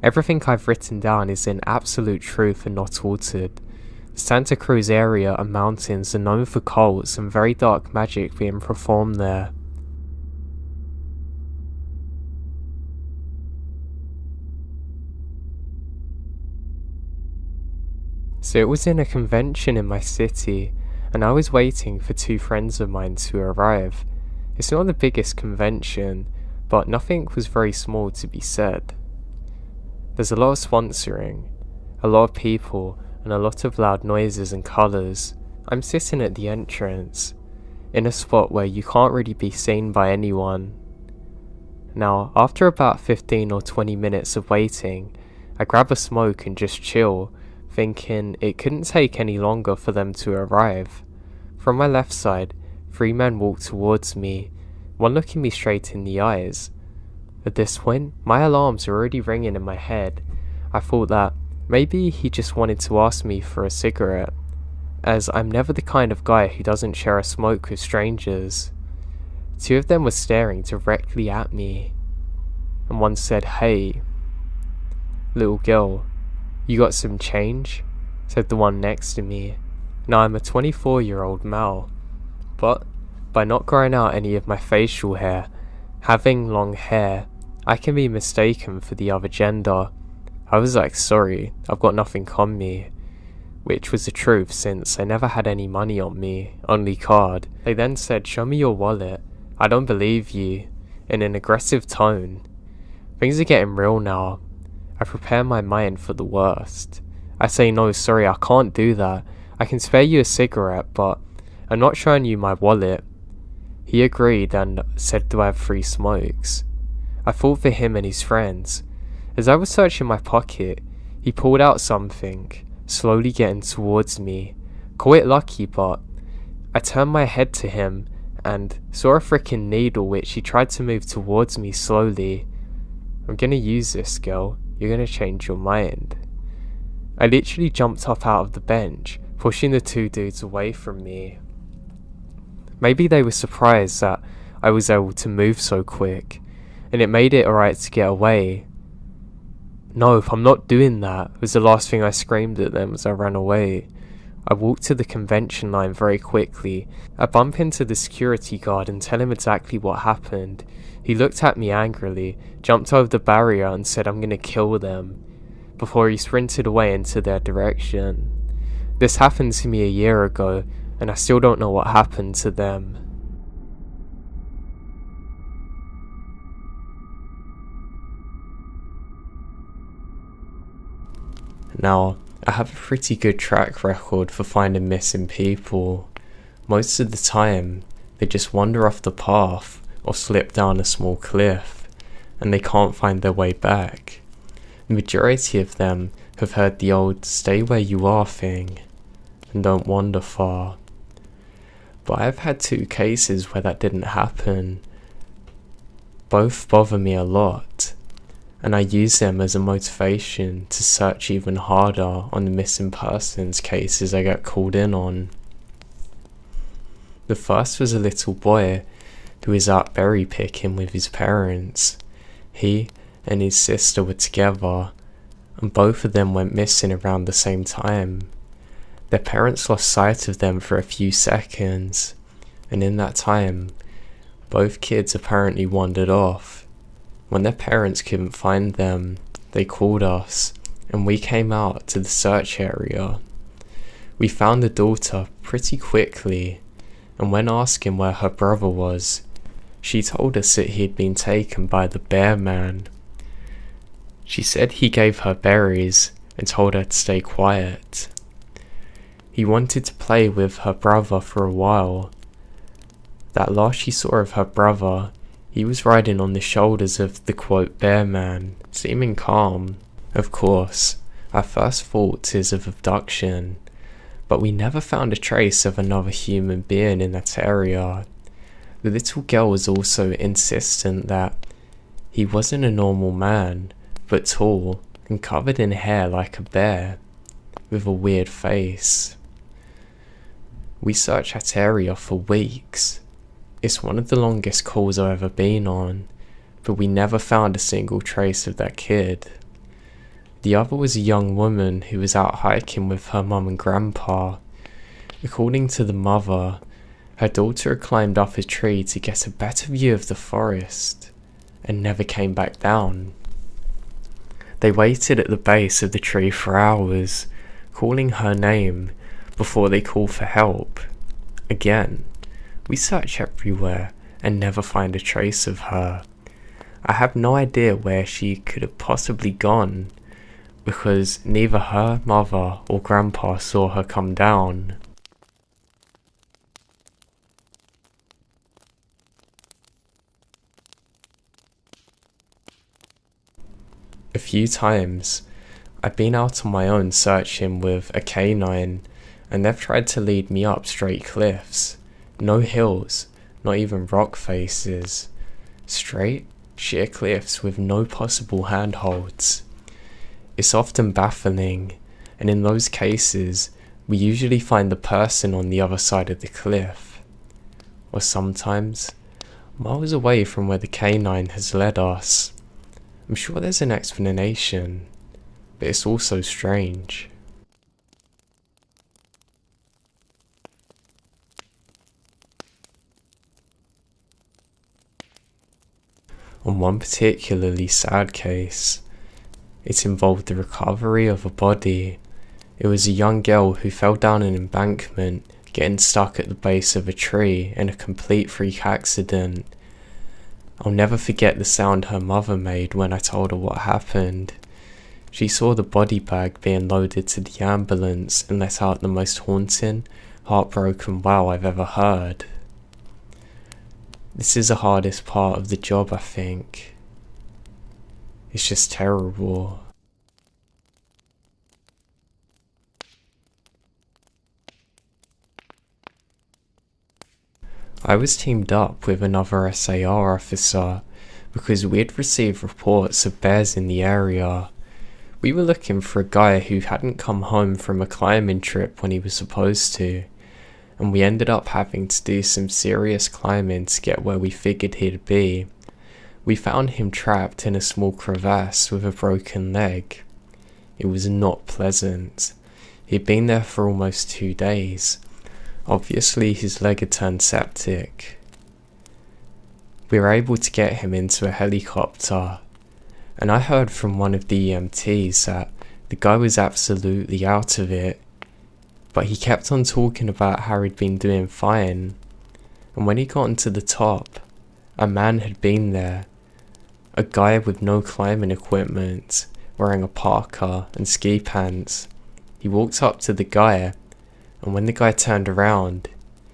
Everything I've written down is in absolute truth and not altered. The Santa Cruz area and mountains are known for cults and very dark magic being performed there. So it was in a convention in my city, and I was waiting for 2 friends of mine to arrive. It's not the biggest convention, but nothing was very small to be said. There's a lot of sponsoring, a lot of people, and a lot of loud noises and colours. I'm sitting at the entrance, in a spot where you can't really be seen by anyone. Now, after about 15 or 20 minutes of waiting, I grab a smoke and just chill, thinking it couldn't take any longer for them to arrive. From my left side, 3 men walked towards me, one looking me straight in the eyes. At this point, my alarms were already ringing in my head. I thought that maybe he just wanted to ask me for a cigarette, as I'm never the kind of guy who doesn't share a smoke with strangers. 2 of them were staring directly at me, and one said, "Hey, little girl, you got some change?" said the one next to me. Now I'm a 24-year-old male, but by not growing out any of my facial hair, having long hair, I can be mistaken for the other gender. I was like, "Sorry, I've got nothing on me," which was the truth since I never had any money on me, only card. They then said, "Show me your wallet, I don't believe you," in an aggressive tone. Things are getting real now. I prepare my mind for the worst. I say, "No, sorry, I can't do that. I can spare you a cigarette, but I'm not showing you my wallet." He agreed and said, "Do I have 3 smokes?" I thought for him and his friends. As I was searching my pocket, he pulled out something, slowly getting towards me. Call it lucky, but I turned my head to him and saw a freaking needle which he tried to move towards me slowly. "I'm gonna use this, girl. You're gonna change your mind." I literally jumped up out of the bench, pushing the 2 dudes away from me. Maybe they were surprised that I was able to move so quick, and it made it alright to get away. "No, I'm not doing that," was the last thing I screamed at them as I ran away. I walked to the convention line very quickly. I bump into the security guard and tell him exactly what happened. He looked at me angrily, jumped over the barrier and said, "I'm gonna kill them," before he sprinted away into their direction. This happened to me a year ago, and I still don't know what happened to them. Now, I have a pretty good track record for finding missing people. Most of the time, they just wander off the path or slip down a small cliff, and they can't find their way back. The majority of them have heard the old "stay where you are" thing, and don't wander far. But I've had 2 cases where that didn't happen. Both bother me a lot, and I use them as a motivation to search even harder on the missing persons cases I get called in on. The first was a little boy who was out berry picking with his parents. He and his sister were together, and both of them went missing around the same time. Their parents lost sight of them for a few seconds, and in that time, both kids apparently wandered off. When their parents couldn't find them, they called us, and we came out to the search area. We found the daughter pretty quickly, and when asking where her brother was, she told us that he had been taken by the bear man. She said he gave her berries and told her to stay quiet. He wanted to play with her brother for a while. That last she saw of her brother, he was riding on the shoulders of the quote bear man, seeming calm. Of course, our first thought is of abduction, but we never found a trace of another human being in that area. The little girl was also insistent that he wasn't a normal man, but tall and covered in hair like a bear, with a weird face. We searched that area for weeks. It's one of the longest calls I've ever been on, but we never found a single trace of that kid. The other was a young woman who was out hiking with her mum and grandpa. According to the mother, her daughter had climbed up a tree to get a better view of the forest, and never came back down. They waited at the base of the tree for hours, calling her name before they called for help. Again, we search everywhere and never find a trace of her. I have no idea where she could have possibly gone, because neither her mother or grandpa saw her come down. A few times, I've been out on my own searching with a canine, and they've tried to lead me up straight cliffs. No hills, not even rock faces. Straight, sheer cliffs with no possible handholds. It's often baffling, and in those cases, we usually find the person on the other side of the cliff. Or sometimes, miles away from where the canine has led us. I'm sure there's an explanation, but it's also strange. On one particularly sad case, it involved the recovery of a body. It was a young girl who fell down an embankment, getting stuck at the base of a tree in a complete freak accident. I'll never forget the sound her mother made when I told her what happened. She saw the body bag being loaded to the ambulance and let out the most haunting, heartbroken wow I've ever heard. This is the hardest part of the job, I think. It's just terrible. I was teamed up with another SAR officer because we had received reports of bears in the area. We were looking for a guy who hadn't come home from a climbing trip when he was supposed to, and we ended up having to do some serious climbing to get where we figured he'd be. We found him trapped in a small crevasse with a broken leg. It was not pleasant. He'd been there for almost 2 days. Obviously his leg had turned septic. We were able to get him into a helicopter, and I heard from one of the EMTs that the guy was absolutely out of it, But he kept on talking about how he'd been doing fine, and when he got to the top, a man had been there, a guy with no climbing equipment, wearing a parka and ski pants. He walked up to the guy, and when the guy turned around,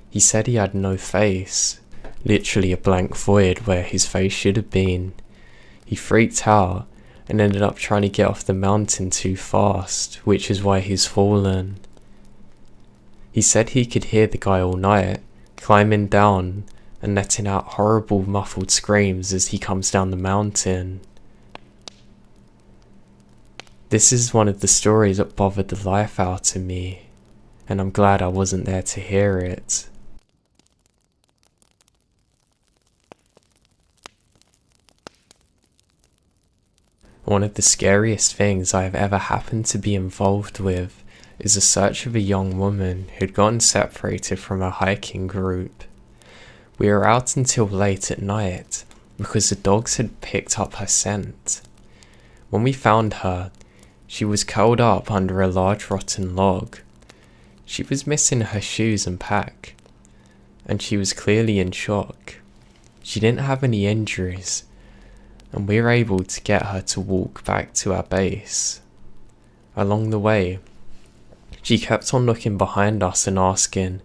he said he had no face, literally a blank void where his face should have been. He freaked out and ended up trying to get off the mountain too fast, which is why he's fallen. He said he could hear the guy all night, climbing down and letting out horrible muffled screams as he comes down the mountain. This is one of the stories that bothered the life out of me, and I'm glad I wasn't there to hear it. One of the scariest things I have ever happened to be involved with is the search of a young woman who'd gotten separated from her hiking group. We were out until late at night because the dogs had picked up her scent. When we found her, she was curled up under a large rotten log. She was missing her shoes and pack, and she was clearly in shock. She didn't have any injuries, and we were able to get her to walk back to our base. Along the way, she kept on looking behind us and asking,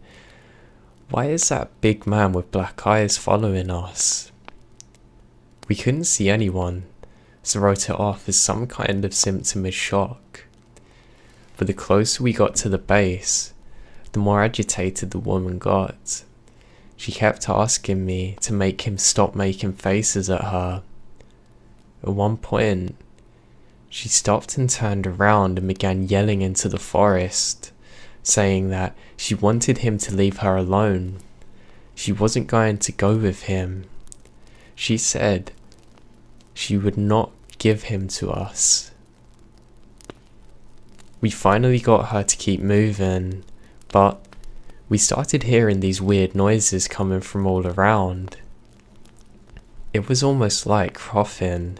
"Why is that big man with black eyes following us?" We couldn't see anyone, so wrote it off as some kind of symptom of shock. But the closer we got to the base, the more agitated the woman got. She kept asking me to make him stop making faces at her. At one point, she stopped and turned around and began yelling into the forest, saying that she wanted him to leave her alone. She wasn't going to go with him. She said she would not give him to us. We finally got her to keep moving, but we started hearing these weird noises coming from all around. It was almost like coughing,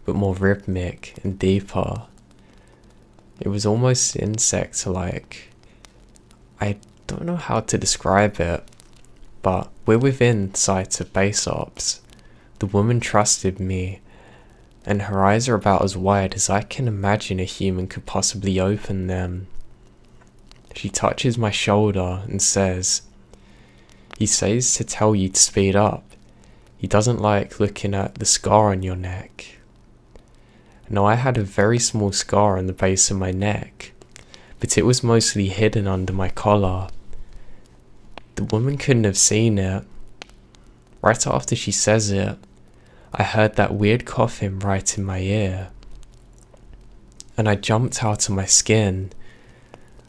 but more rhythmic and deeper. It was almost insect-like. I don't know how to describe it, but we're within sight of base ops. The woman trusted me, and her eyes are about as wide as I can imagine a human could possibly open them. She touches my shoulder and says, "He says to tell you to speed up. He doesn't like looking at the scar on your neck." Now, I had a very small scar on the base of my neck, but it was mostly hidden under my collar. The woman couldn't have seen it. Right after she says it, I heard that weird coughing right in my ear, and I jumped out of my skin.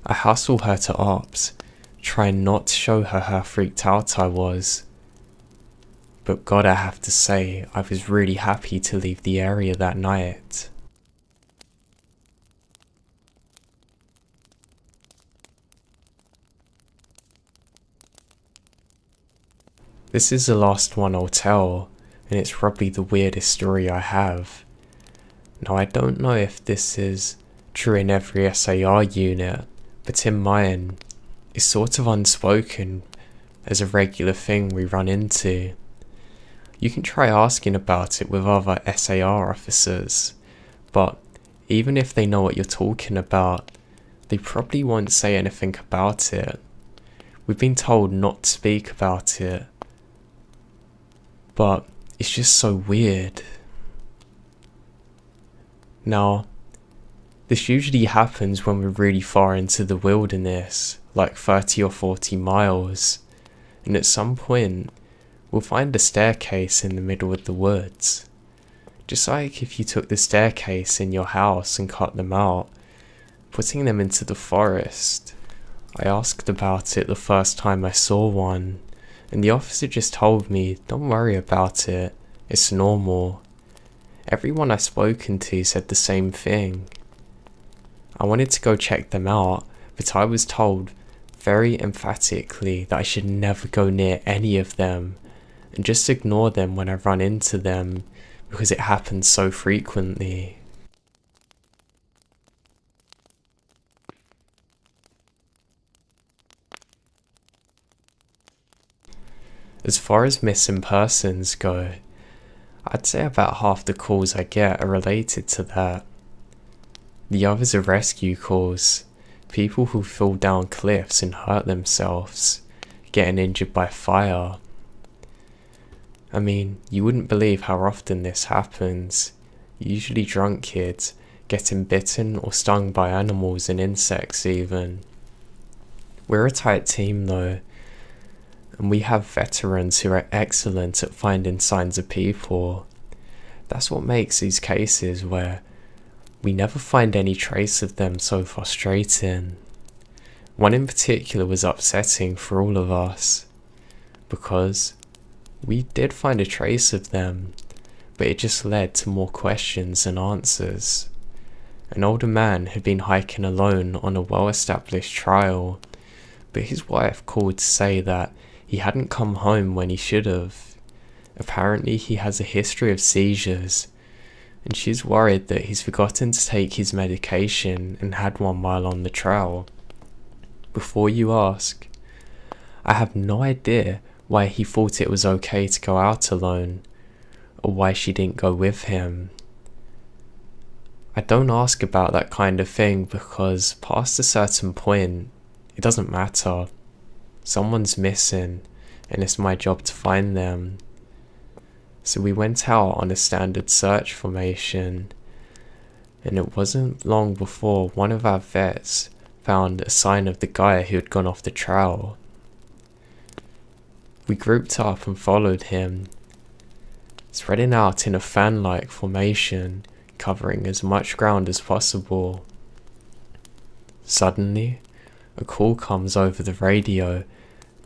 I hustled her to ops, trying not to show her how freaked out I was. But God, I have to say, I was really happy to leave the area that night. This is the last one I'll tell, and it's probably the weirdest story I have. Now, I don't know if this is true in every SAR unit, but in mine, it's sort of unspoken as a regular thing we run into. You can try asking about it with other SAR officers, but even if they know what you're talking about, they probably won't say anything about it. We've been told not to speak about it, but it's just so weird. Now, this usually happens when we're really far into the wilderness, like 30 or 40 miles, and at some point, we'll find a staircase in the middle of the woods. Just like if you took the staircase in your house and cut them out, putting them into the forest. I asked about it the first time I saw one, and the officer just told me, "Don't worry about it, it's normal." Everyone I've spoken to said the same thing. I wanted to go check them out, but I was told very emphatically that I should never go near any of them, and just ignore them when I run into them, because it happens so frequently. As far as missing persons go, I'd say about half the calls I get are related to that. The others are rescue calls, people who fall down cliffs and hurt themselves, getting injured by fire. I mean, you wouldn't believe how often this happens. Usually drunk kids getting bitten or stung by animals and insects even. We're a tight team though, and we have veterans who are excellent at finding signs of people. That's what makes these cases where we never find any trace of them so frustrating. One in particular was upsetting for all of us, because we did find a trace of them, but it just led to more questions than answers. An older man had been hiking alone on a well-established trail, but his wife called to say that he hadn't come home when he should have. Apparently he has a history of seizures, and she's worried that he's forgotten to take his medication and had one while on the trail. Before you ask, I have no idea why he thought it was okay to go out alone, or why she didn't go with him. I don't ask about that kind of thing because past a certain point, it doesn't matter. Someone's missing, and it's my job to find them. So we went out on a standard search formation, and it wasn't long before one of our vets found a sign of the guy who had gone off the trail. We grouped up and followed him, spreading out in a fan-like formation, covering as much ground as possible. Suddenly, a call comes over the radio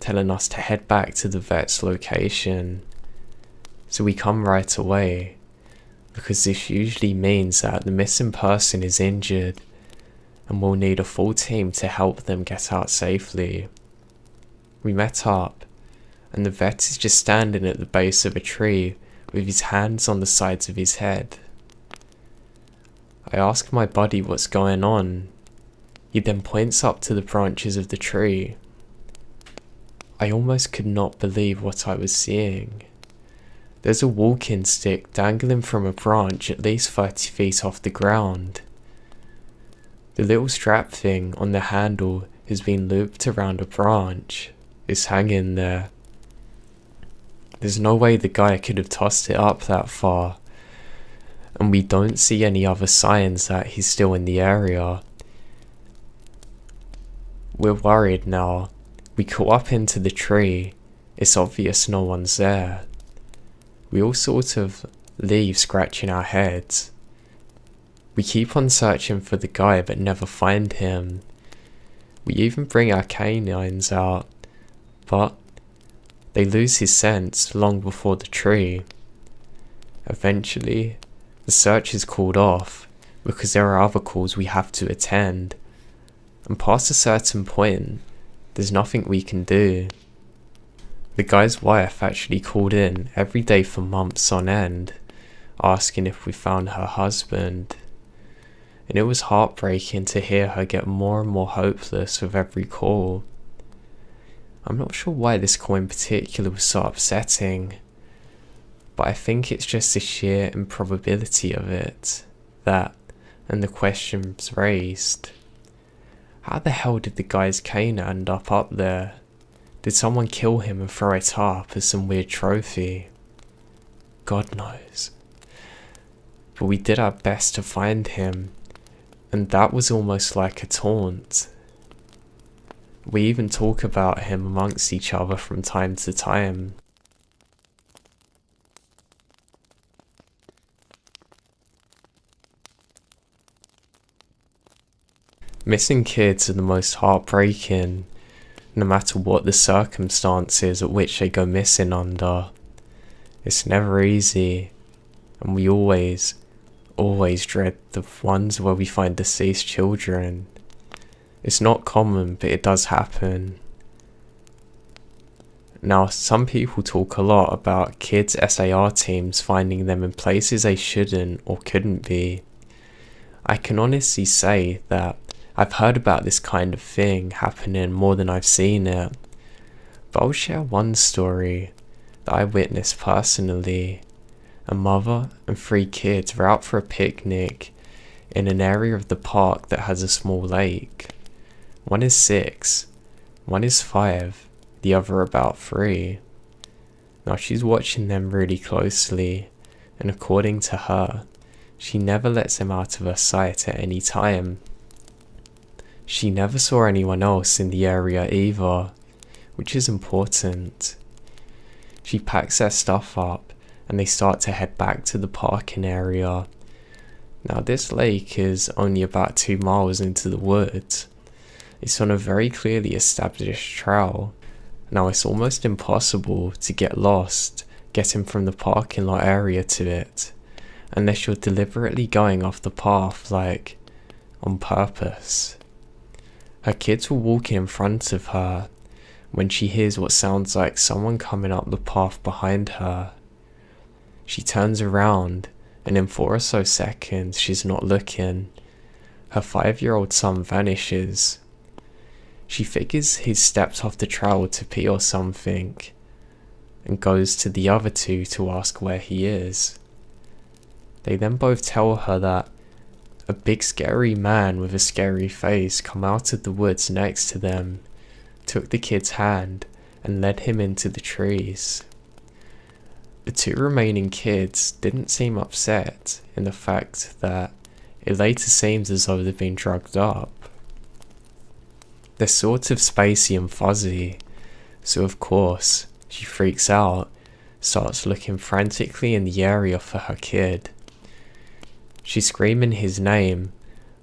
telling us to head back to the vet's location. So we come right away, because this usually means that the missing person is injured and we'll need a full team to help them get out safely. We met up, and the vet is just standing at the base of a tree with his hands on the sides of his head. I ask my buddy what's going on. He then points up to the branches of the tree. I almost could not believe what I was seeing. There's a walking stick dangling from a branch at least 30 feet off the ground. The little strap thing on the handle has been looped around a branch. It's hanging there. There's no way the guy could have tossed it up that far, and we don't see any other signs that he's still in the area. We're worried now. We call up into the tree. It's obvious no one's there. We all sort of leave scratching our heads. We keep on searching for the guy but never find him. We even bring our canines out, but they lose his scent long before the tree. Eventually, the search is called off because there are other calls we have to attend, and past a certain point, there's nothing we can do. The guy's wife actually called in every day for months on end, asking if we found her husband, and it was heartbreaking to hear her get more and more hopeless with every call. I'm not sure why this call in particular was so upsetting, but I think it's just the sheer improbability of it, that, and the questions raised. How the hell did the guy's cane end up there? Did someone kill him and throw it up as some weird trophy? God knows. But we did our best to find him, and that was almost like a taunt. We even talk about him amongst each other from time to time. Missing kids are the most heartbreaking, no matter what the circumstances at which they go missing under. It's never easy, and we always dread the ones where we find deceased children. It's not common, but it does happen. Now, some people talk a lot about kids' SAR teams finding them in places they shouldn't or couldn't be. I can honestly say that I've heard about this kind of thing happening more than I've seen it. But I'll share one story, that I witnessed personally. A mother and 3 kids were out for a picnic in an area of the park that has a small lake. One is 6, one is 5, the other about 3. Now she's watching them really closely, and according to her, she never lets them out of her sight at any time. She never saw anyone else in the area either, which is important. She packs their stuff up and they start to head back to the parking area. Now this lake is only about 2 miles into the woods. It's on a very clearly established trail. Now it's almost impossible to get lost getting from the parking lot area to it, unless you're deliberately going off the path, like on purpose. Her kids were walking in front of her when she hears what sounds like someone coming up the path behind her. She turns around, and in 4 or so seconds she's not looking. Her 5-year-old son vanishes. She figures he's stepped off the trail to pee or something, and goes to the other 2 to ask where he is. They then both tell her that a big scary man with a scary face come out of the woods next to them, took the kid's hand and led him into the trees. The 2 remaining kids didn't seem upset in the fact that it later seems as though they've been drugged up. They're sort of spacey and fuzzy, so of course she freaks out, starts looking frantically in the area for her kid. She's screaming his name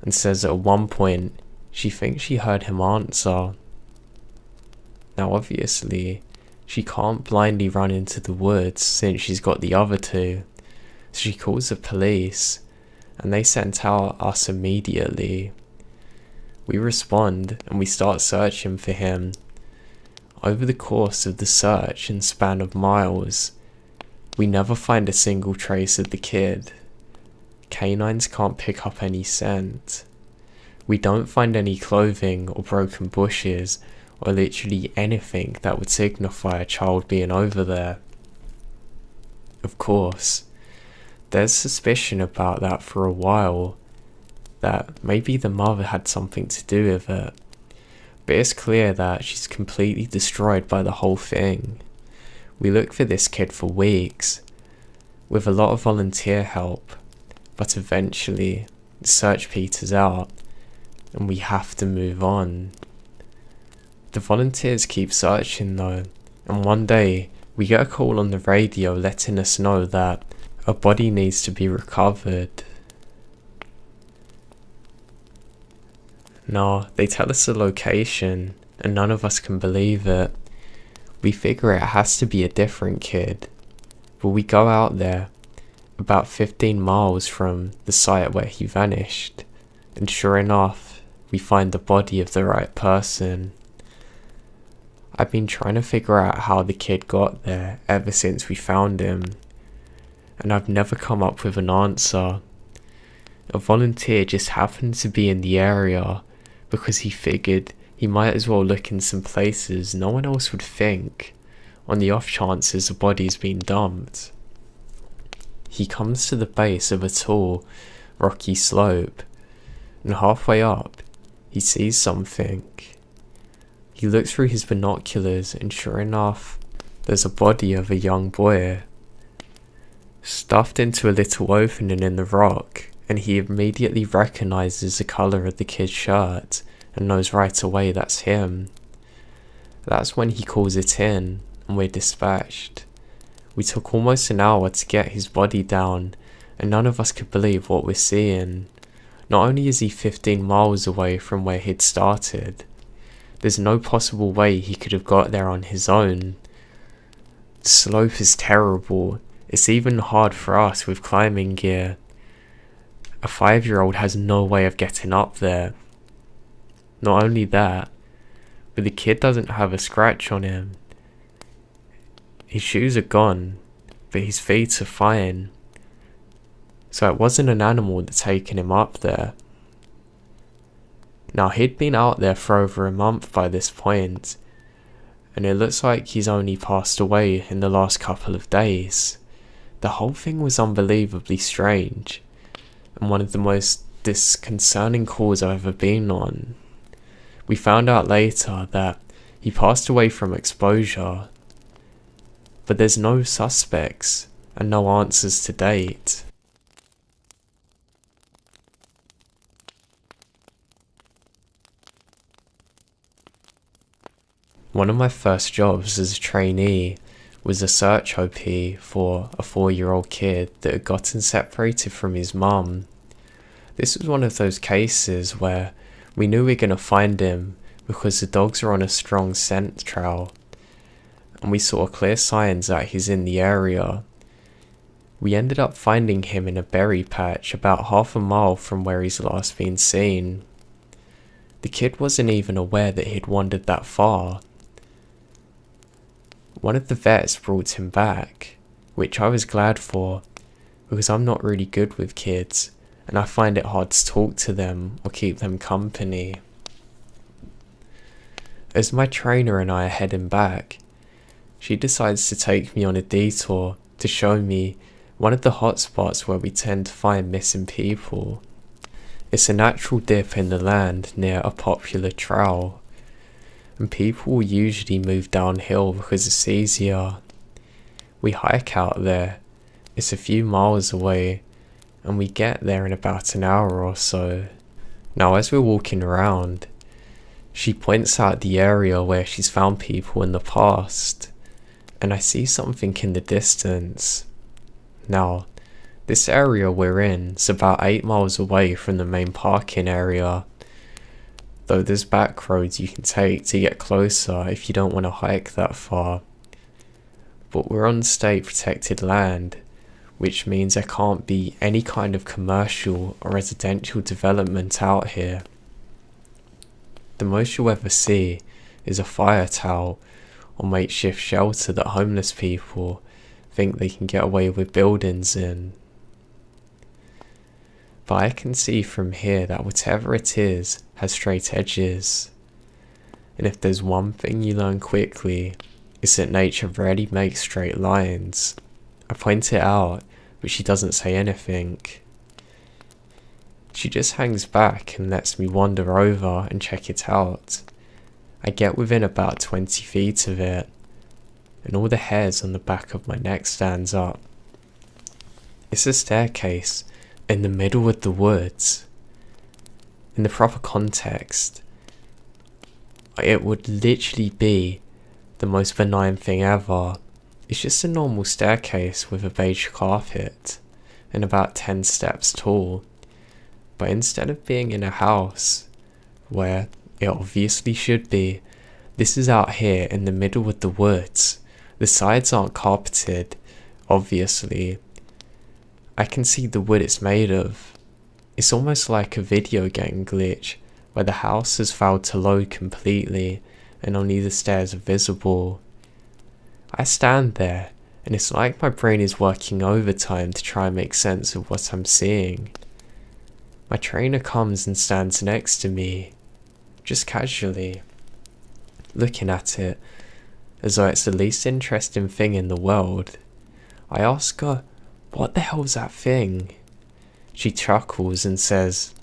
and says at one point she thinks she heard him answer. Now obviously, she can't blindly run into the woods since she's got the other 2, so she calls the police, and they sent out us immediately. We respond and we start searching for him. Over the course of the search and span of miles, we never find a single trace of the kid. Canines can't pick up any scent. We don't find any clothing or broken bushes or literally anything that would signify a child being over there. Of course, there's suspicion about that for a while, that maybe the mother had something to do with it, but it's clear that she's completely destroyed by the whole thing. We look for this kid for weeks, with a lot of volunteer help, but eventually the search peters out and we have to move on. The volunteers keep searching though, and one day we get a call on the radio letting us know that a body needs to be recovered. Now, they tell us the location, and none of us can believe it. We figure it has to be a different kid, but we go out there, about 15 miles from the site where he vanished, and sure enough, we find the body of the right person. I've been trying to figure out how the kid got there ever since we found him, and I've never come up with an answer. A volunteer just happened to be in the area because he figured he might as well look in some places no one else would think, on the off chances a body's been dumped. He comes to the base of a tall, rocky slope, and halfway up, he sees something. He looks through his binoculars, and sure enough, there's a body of a young boy, stuffed into a little opening in the rock, and he immediately recognizes the color of the kid's shirt, and knows right away that's him. That's when he calls it in, and we're dispatched. We took almost an hour to get his body down, and none of us could believe what we're seeing. Not only is he 15 miles away from where he'd started, there's no possible way he could have got there on his own. The slope is terrible. It's even hard for us with climbing gear. A 5-year-old has no way of getting up there. Not only that, but the kid doesn't have a scratch on him. His shoes are gone, but his feet are fine. So it wasn't an animal that's taken him up there. Now he'd been out there for over a month by this point, and it looks like he's only passed away in the last couple of days. The whole thing was unbelievably strange, and one of the most disconcerting calls I've ever been on. We found out later that he passed away from exposure, but there's no suspects and no answers to date. One of my first jobs as a trainee was a search OP for a 4-year-old kid that had gotten separated from his mum. This was one of those cases where we knew we were going to find him because the dogs are on a strong scent trail, and we saw clear signs that he's in the area. We ended up finding him in a berry patch about half a mile from where he's last been seen. The kid wasn't even aware that he'd wandered that far. One of the vets brought him back, which I was glad for, because I'm not really good with kids, and I find it hard to talk to them or keep them company. As my trainer and I are heading back, she decides to take me on a detour to show me one of the hotspots where we tend to find missing people. It's a natural dip in the land near a popular trail, and people will usually move downhill because it's easier. We hike out there. It's a few miles away, and we get there in about an hour or so. Now, as we're walking around, she points out the area where she's found people in the past, and I see something in the distance. Now, this area we're in is about 8 miles away from the main parking area, though there's back roads you can take to get closer if you don't want to hike that far. But we're on state protected land, which means there can't be any kind of commercial or residential development out here. The most you'll ever see is a fire towel or makeshift shelter that homeless people think they can get away with buildings in. But I can see from here that whatever it is has straight edges, and if there's one thing you learn quickly, it's that nature rarely makes straight lines. I point it out, but she doesn't say anything. She just hangs back and lets me wander over and check it out. I get within about 20 feet of it, and all the hairs on the back of my neck stands up. It's a staircase in the middle of the woods. In the proper context, it would literally be the most benign thing ever. It's just a normal staircase with a beige carpet and about 10 steps tall. But instead of being in a house, where it obviously should be, this is out here in the middle of the woods. The sides aren't carpeted, obviously. I can see the wood it's made of. It's almost like a video game glitch, where the house has failed to load completely and only the stairs are visible. I stand there, and it's like my brain is working overtime to try and make sense of what I'm seeing. My trainer comes and stands next to me, just casually, looking at it as though it's the least interesting thing in the world. I ask her, "What the hell's that thing?" She chuckles and says,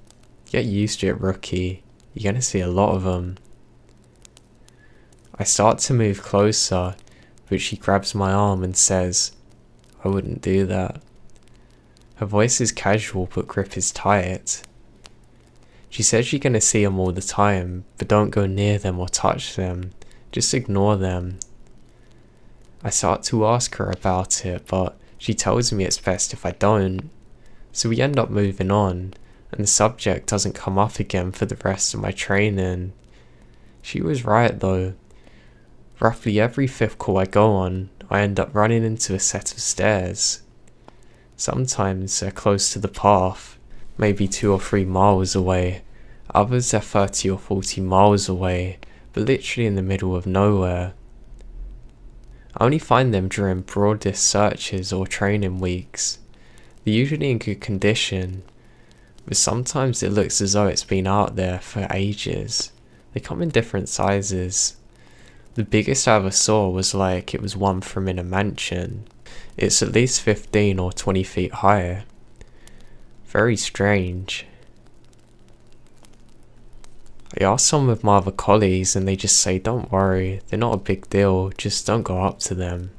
"Get used to it, rookie. You're gonna see a lot of them." I start to move closer, but she grabs my arm and says, "I wouldn't do that." Her voice is casual, but grip is tight. She says you're gonna see them all the time, but don't go near them or touch them. Just ignore them. I start to ask her about it, but she tells me it's best if I don't. So we end up moving on, and the subject doesn't come up again for the rest of my training. She was right though. Roughly every 5th call I go on, I end up running into a set of stairs. Sometimes they're close to the path, maybe 2 or 3 miles away. Others they're 30 or 40 miles away, but literally in the middle of nowhere. I only find them during broadest searches or training weeks. They're usually in good condition, but sometimes it looks as though it's been out there for ages. They come in different sizes. The biggest I ever saw was like it was one from in a mansion. It's at least 15 or 20 feet high. Very strange. I asked some of my other colleagues and they just say don't worry, they're not a big deal, just don't go up to them.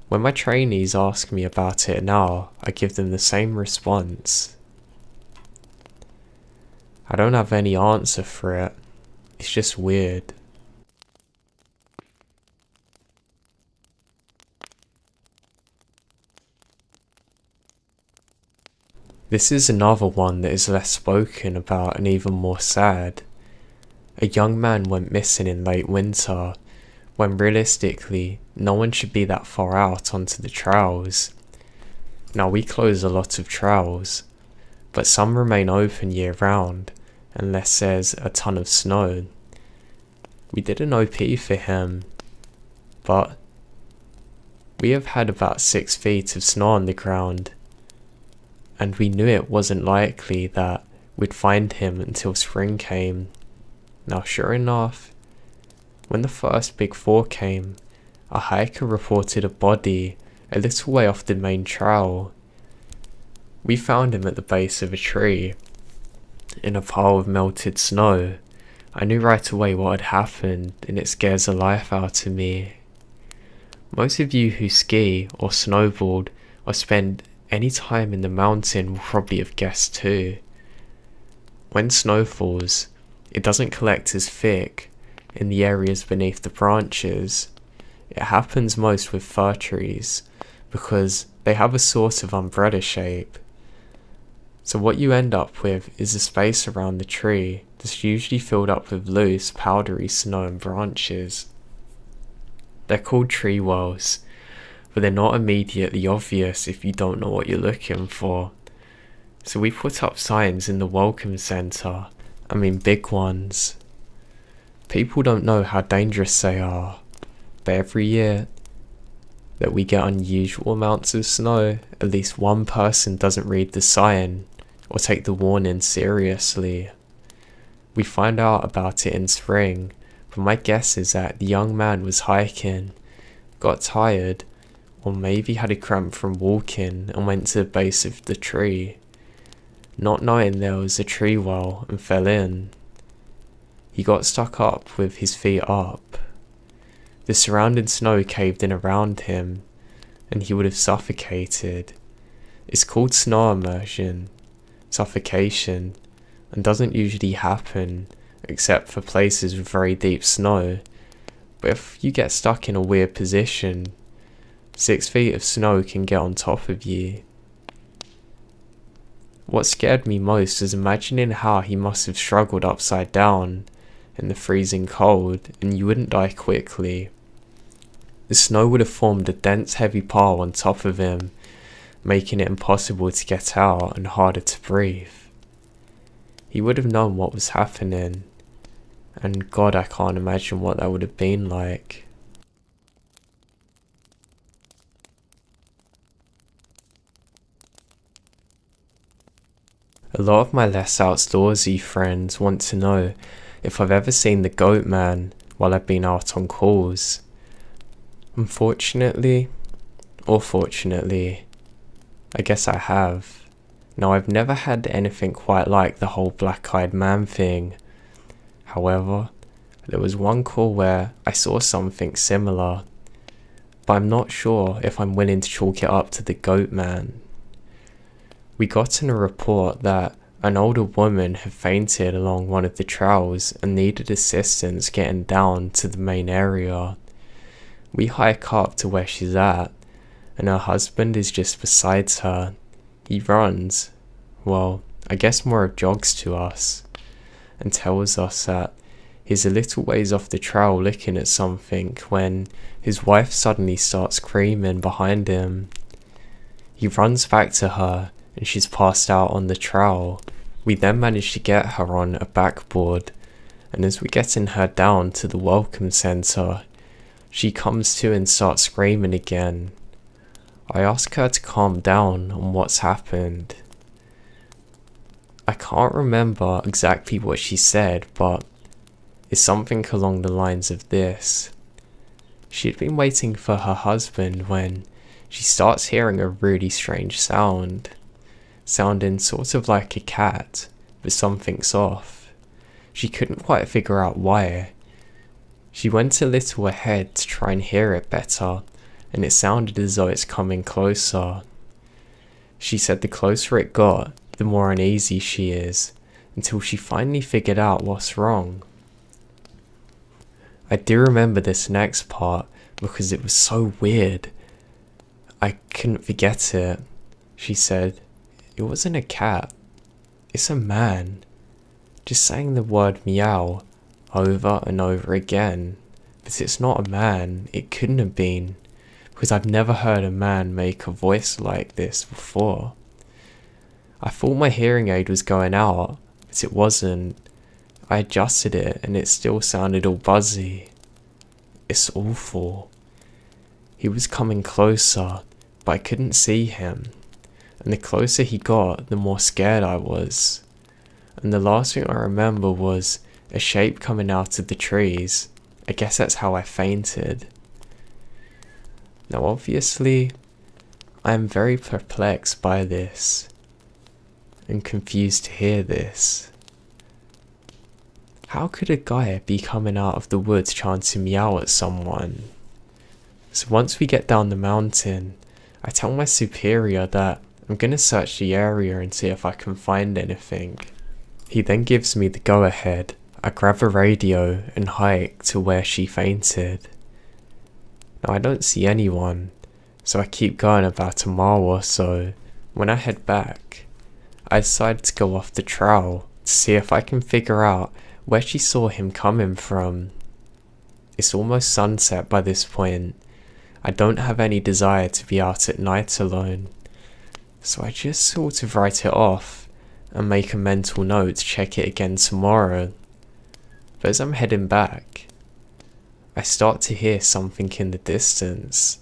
When my trainees ask me about it now, I give them the same response. I don't have any answer for it, it's just weird. This is another one that is less spoken about and even more sad. A young man went missing in late winter, when realistically, no one should be that far out onto the trails. Now we close a lot of trails, but some remain open year round, unless there's a ton of snow. We did an OP for him, but we have had about 6 feet of snow on the ground, and we knew it wasn't likely that we'd find him until spring came. Now sure enough, when the first big thaw came, a hiker reported a body a little way off the main trail. We found him at the base of a tree, in a pile of melted snow. I knew right away what had happened, and it scares the life out of me. Most of you who ski or snowboard or spend any time in the mountain will probably have guessed too. When snow falls, it doesn't collect as thick in the areas beneath the branches. It happens most with fir trees because they have a sort of umbrella shape. So what you end up with is a space around the tree that's usually filled up with loose, powdery snow and branches. They're called tree wells, but they're not immediately obvious if you don't know what you're looking for. So we put up signs in the welcome centre, I mean big ones. People don't know how dangerous they are, but every year that we get unusual amounts of snow, at least one person doesn't read the sign or take the warning seriously. We find out about it in spring, but my guess is that the young man was hiking, got tired, or maybe had a cramp from walking and went to the base of the tree, not knowing there was a tree well, and fell in. He got stuck up with his feet up. The surrounding snow caved in around him, and he would have suffocated. It's called snow immersion, suffocation, and doesn't usually happen except for places with very deep snow. But if you get stuck in a weird position, 6 feet of snow can get on top of you. What scared me most was imagining how he must have struggled upside down in the freezing cold, and you wouldn't die quickly. The snow would have formed a dense heavy pile on top of him, making it impossible to get out and harder to breathe. He would have known what was happening, and God, I can't imagine what that would have been like. A lot of my less outdoorsy friends want to know if I've ever seen the goat man while I've been out on calls. Unfortunately, or fortunately, I guess I have. Now I've never had anything quite like the whole black-eyed man thing. However, there was one call where I saw something similar, but I'm not sure if I'm willing to chalk it up to the goat man. We got in a report that an older woman had fainted along one of the trails and needed assistance getting down to the main area. We hike up to where she's at, and her husband is just beside her. He runs, well, I guess more of jogs to us, and tells us that he's a little ways off the trail looking at something when his wife suddenly starts screaming behind him. He runs back to her, and she's passed out on the trail. We then manage to get her on a backboard, and as we're getting her down to the welcome centre, she comes to and starts screaming again. I ask her to calm down on what's happened. I can't remember exactly what she said, but is something along the lines of this. She had been waiting for her husband when she starts hearing a really strange sound, sounding sort of like a cat, but something's off. She couldn't quite figure out why. She went a little ahead to try and hear it better, and it sounded as though it's coming closer. She said the closer it got, the more uneasy she is, until she finally figured out what's wrong. I do remember this next part because it was so weird. I couldn't forget it. She said, "It wasn't a cat, it's a man," just saying the word meow over and over again. But it's not a man, it couldn't have been, because I've never heard a man make a voice like this before. I thought my hearing aid was going out, but it wasn't. I adjusted it and it still sounded all buzzy. It's awful. He was coming closer, but I couldn't see him. And the closer he got, the more scared I was. And the last thing I remember was a shape coming out of the trees. I guess that's how I fainted. Now obviously, I am very perplexed by this, and confused to hear this. How could a guy be coming out of the woods trying to meow at someone? So once we get down the mountain, I tell my superior that I'm gonna search the area and see if I can find anything. He then gives me the go-ahead. I grab a radio and hike to where she fainted. Now I don't see anyone, so I keep going about a mile or so. When I head back, I decide to go off the trail to see if I can figure out where she saw him coming from. It's almost sunset by this point. I don't have any desire to be out at night alone, so I just sort of write it off and make a mental note to check it again tomorrow. But as I'm heading back, I start to hear something in the distance.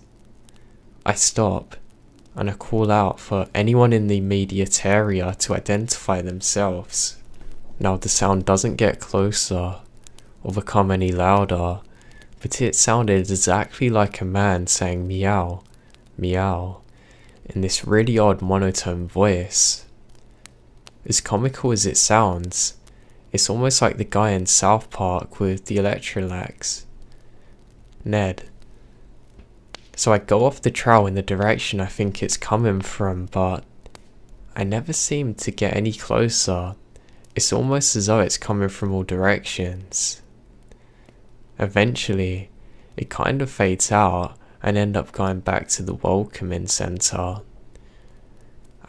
I stop and I call out for anyone in the immediate area to identify themselves. Now the sound doesn't get closer or become any louder, but it sounded exactly like a man saying meow, meow, in this really odd monotone voice. As comical as it sounds, it's almost like the guy in South Park with the Electrolax, Ned. So I go off the trail in the direction I think it's coming from, but I never seem to get any closer. It's almost as though it's coming from all directions. Eventually, it kind of fades out and end up going back to the welcoming center.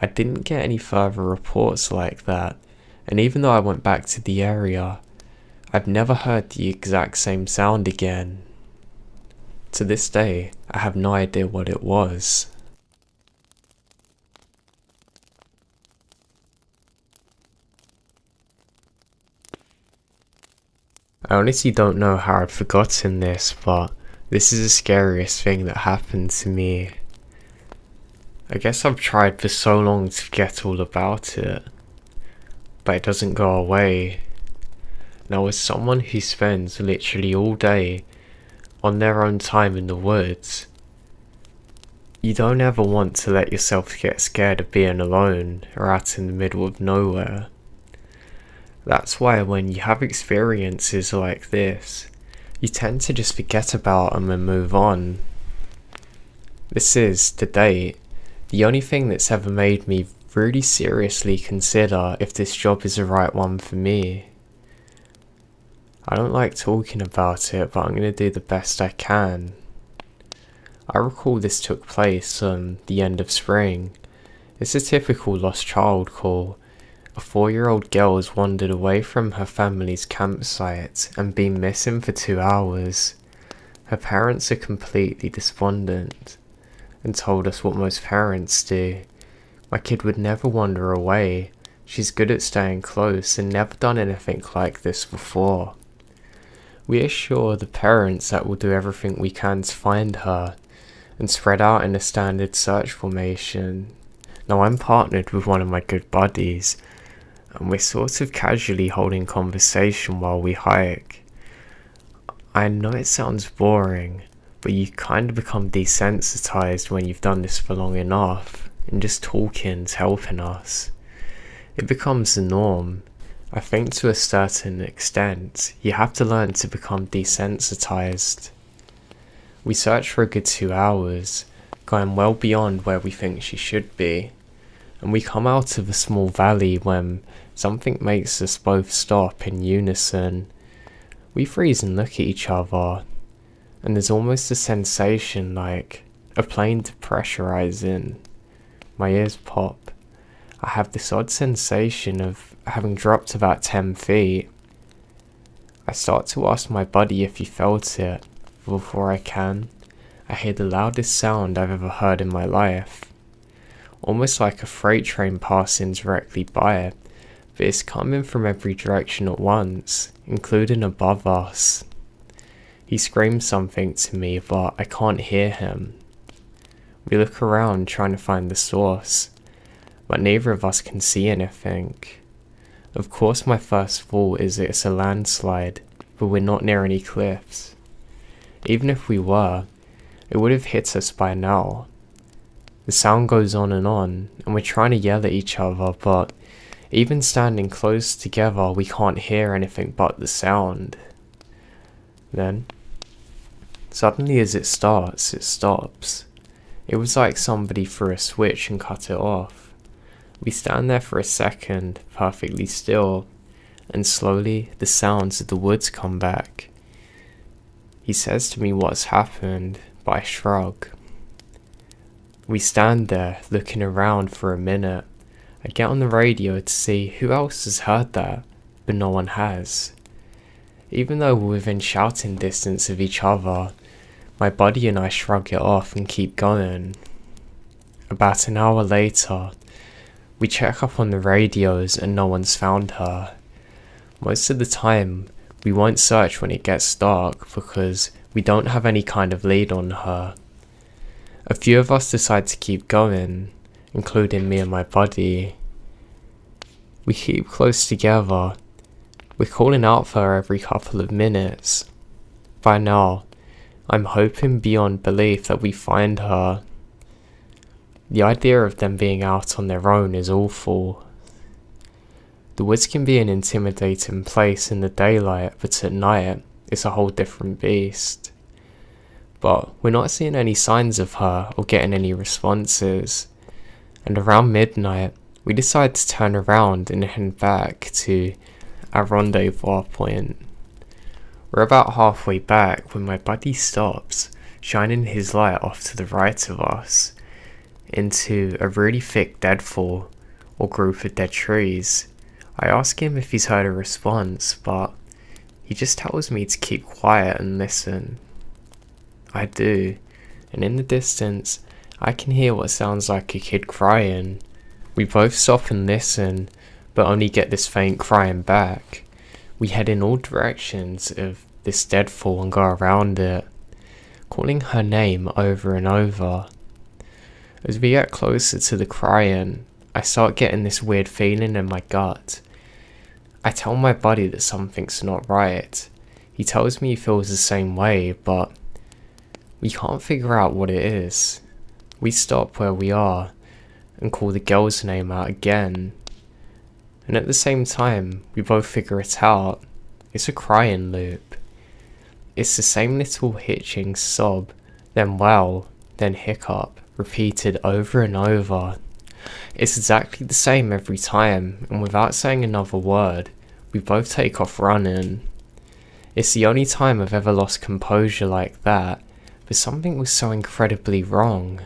I didn't get any further reports like that, and even though I went back to the area, I've never heard the exact same sound again. To this day, I have no idea what it was. I honestly don't know how I'd forgotten this, but this is the scariest thing that happened to me. I guess I've tried for so long to forget all about it, but it doesn't go away. Now as someone who spends literally all day on their own time in the woods, you don't ever want to let yourself get scared of being alone or out in the middle of nowhere. That's why when you have experiences like this, you tend to just forget about them and move on. This is, to date, the only thing that's ever made me really seriously consider if this job is the right one for me. I don't like talking about it, but I'm going to do the best I can. I recall this took place on the end of spring. It's a typical lost child call. A 4-year-old girl has wandered away from her family's campsite and been missing for 2 hours. Her parents are completely despondent and told us what most parents do. My kid would never wander away. She's good at staying close and never done anything like this before. We assure the parents that we'll do everything we can to find her and spread out in a standard search formation. Now I'm partnered with one of my good buddies, and we're sort of casually holding conversation while we hike. I know it sounds boring, but you kind of become desensitized when you've done this for long enough, and just talking's helping us. It becomes the norm. I think to a certain extent, you have to learn to become desensitized. We search for a good 2 hours, going well beyond where we think she should be, and we come out of a small valley when something makes us both stop in unison. We freeze and look at each other, and there's almost a sensation like a plane depressurizing. My ears pop. I have this odd sensation of having dropped about 10 feet. I start to ask my buddy if he felt it, but before I can, I hear the loudest sound I've ever heard in my life. Almost like a freight train passing directly by it, but it's coming from every direction at once, including above us. He screams something to me, but I can't hear him. We look around trying to find the source, but neither of us can see anything. Of course my first thought is it's a landslide, but we're not near any cliffs. Even if we were, it would have hit us by now. The sound goes on, and we're trying to yell at each other, but even standing close together, we can't hear anything but the sound. Then, suddenly as it starts, it stops. It was like somebody threw a switch and cut it off. We stand there for a second, perfectly still, and slowly the sounds of the woods come back. He says to me what's happened, but I shrug. We stand there, looking around for a minute. I get on the radio to see who else has heard that, but no one has. Even though we're within shouting distance of each other, my buddy and I shrug it off and keep going. About an hour later, we check up on the radios and no one's found her. Most of the time, we won't search when it gets dark because we don't have any kind of lead on her. A few of us decide to keep going, including me and my buddy. We keep close together. We're calling out for her every couple of minutes. By now, I'm hoping beyond belief that we find her. The idea of them being out on their own is awful. The woods can be an intimidating place in the daylight, but at night, it's a whole different beast. But we're not seeing any signs of her or getting any responses. And around midnight, we decide to turn around and head back to our rendezvous point. We're about halfway back when my buddy stops, shining his light off to the right of us, into a really thick deadfall, or group of dead trees. I ask him if he's heard a response, but he just tells me to keep quiet and listen. I do, and in the distance, I can hear what sounds like a kid crying. We both stop and listen, but only get this faint crying back. We head in all directions of this deadfall and go around it, calling her name over and over. As we get closer to the crying, I start getting this weird feeling in my gut. I tell my buddy that something's not right. He tells me he feels the same way, but we can't figure out what it is. We stop where we are and call the girl's name out again. And at the same time, we both figure it out. It's a crying loop. It's the same little hitching sob, then wail, then hiccup, repeated over and over. It's exactly the same every time, and without saying another word, we both take off running. It's the only time I've ever lost composure like that, but something was so incredibly wrong.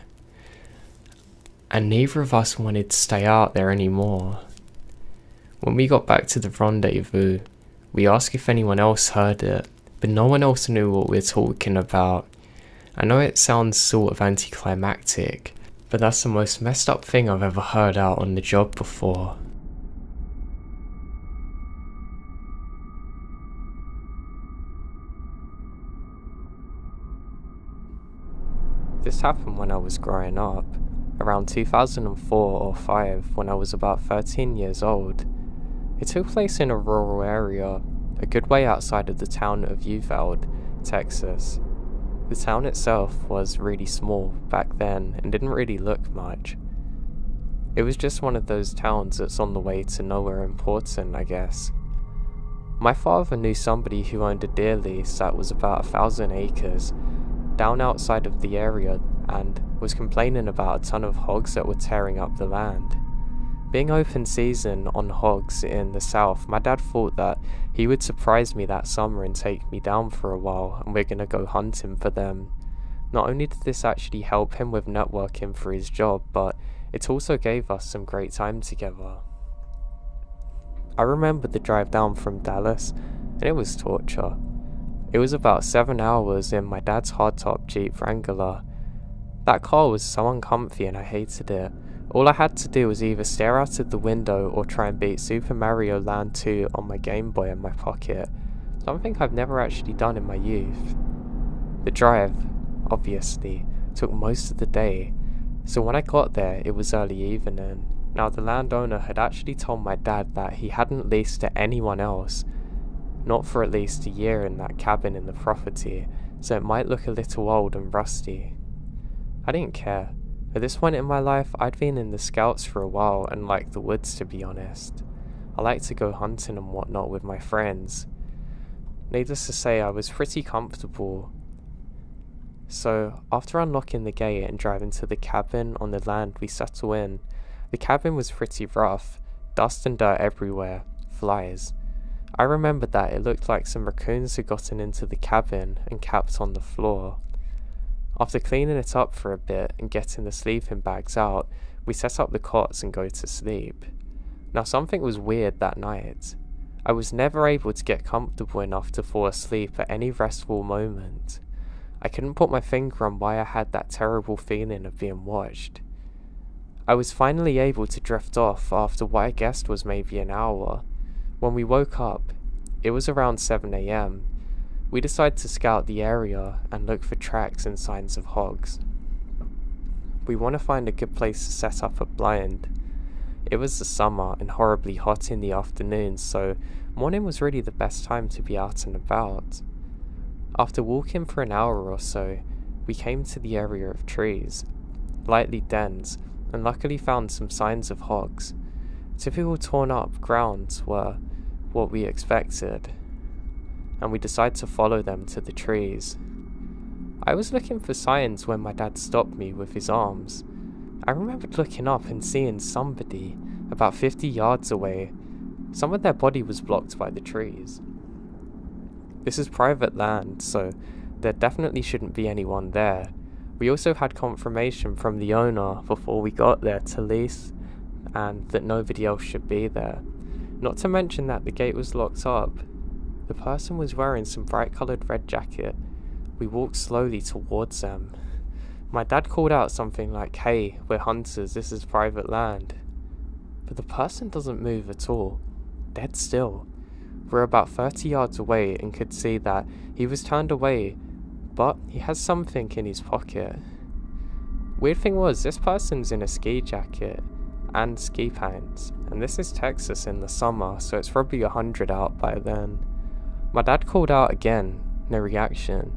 And neither of us wanted to stay out there anymore. When we got back to the rendezvous, we asked if anyone else heard it, but no one else knew what we were talking about. I know it sounds sort of anticlimactic, but that's the most messed up thing I've ever heard out on the job before. This happened when I was growing up, around 2004 or 5, when I was about 13 years old. It took place in a rural area, a good way outside of the town of Uvalde, Texas. The town itself was really small back then and didn't really look much. It was just one of those towns that's on the way to nowhere important, I guess. My father knew somebody who owned a deer lease that was about 1,000 acres down outside of the area and was complaining about a ton of hogs that were tearing up the land. Being open season on hogs in the south, my dad thought that he would surprise me that summer and take me down for a while, and we're gonna go hunting for them. Not only did this actually help him with networking for his job, but it also gave us some great time together. I remember the drive down from Dallas, and it was torture. It was about 7 hours in my dad's hardtop Jeep Wrangler. That car was so uncomfy and I hated it. All I had to do was either stare out of the window or try and beat Super Mario Land 2 on my Game Boy in my pocket, something I've never actually done in my youth. The drive, obviously, took most of the day, so when I got there it was early evening. Now the landowner had actually told my dad that he hadn't leased to anyone else, not for at least a year in that cabin in the property, so it might look a little old and rusty. I didn't care. At this point in my life, I'd been in the Scouts for a while and liked the woods, to be honest. I liked to go hunting and whatnot with my friends. Needless to say, I was pretty comfortable. So, after unlocking the gate and driving to the cabin on the land we settle in, the cabin was pretty rough, dust and dirt everywhere, flies. I remembered that it looked like some raccoons had gotten into the cabin and camped on the floor. After cleaning it up for a bit and getting the sleeping bags out, we set up the cots and go to sleep. Now something was weird that night. I was never able to get comfortable enough to fall asleep at any restful moment. I couldn't put my finger on why I had that terrible feeling of being watched. I was finally able to drift off after what I guessed was maybe an hour. When we woke up, it was around 7 AM. We decided to scout the area and look for tracks and signs of hogs. We want to find a good place to set up a blind. It was the summer and horribly hot in the afternoon, so morning was really the best time to be out and about. After walking for an hour or so, we came to the area of trees, lightly dense, and luckily found some signs of hogs. Typical torn up grounds were what we expected, and we decided to follow them to the trees. I was looking for signs when my dad stopped me with his arms. I remembered looking up and seeing somebody about 50 yards away. Some of their body was blocked by the trees. This is private land, so there definitely shouldn't be anyone there. We also had confirmation from the owner before we got there to lease, and that nobody else should be there. Not to mention that the gate was locked up. The person was wearing some bright coloured red jacket. We walked slowly towards them. My dad called out something like, "Hey, we're hunters, this is private land." But the person doesn't move at all. Dead still. We're about 30 yards away and could see that he was turned away, but he has something in his pocket. Weird thing was, this person's in a ski jacket and ski pants, and this is Texas in the summer, so it's probably 100 out by then. My dad called out again, no reaction.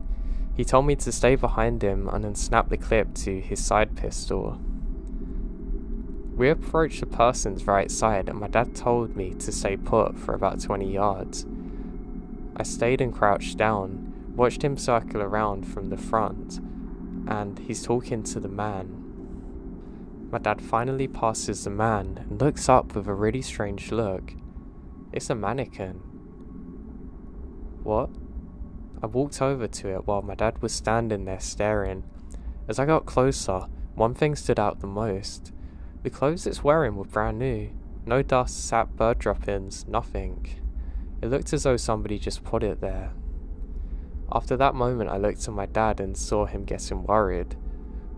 He told me to stay behind him and then snap the clip to his side pistol. We approached the person's right side and my dad told me to stay put for about 20 yards. I stayed and crouched down, watched him circle around from the front, and he's talking to the man. My dad finally passes the man and looks up with a really strange look. It's a mannequin. What? I walked over to it while my dad was standing there staring. As I got closer, one thing stood out the most. The clothes it's wearing were brand new. No dust, sap, bird droppings, nothing. It looked as though somebody just put it there. After that moment I looked at my dad and saw him getting worried.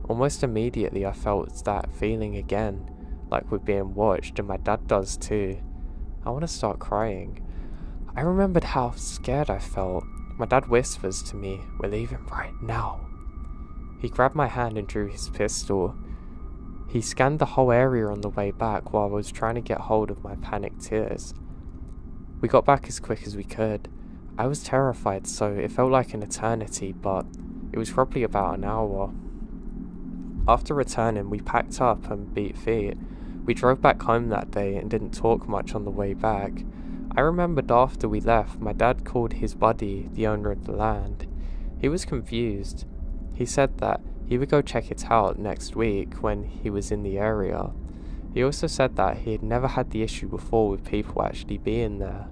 Almost immediately I felt that feeling again, like we're being watched, and my dad does too. I want to start crying. I remembered how scared I felt. My dad whispers to me, "We're leaving right now." He grabbed my hand and drew his pistol. He scanned the whole area on the way back while I was trying to get hold of my panicked tears. We got back as quick as we could. I was terrified, so it felt like an eternity, but it was probably about an hour. After returning, we packed up and beat feet. We drove back home that day and didn't talk much on the way back. I remembered after we left, my dad called his buddy, the owner of the land. He was confused. He said that he would go check it out next week when he was in the area. He also said that he had never had the issue before with people actually being there.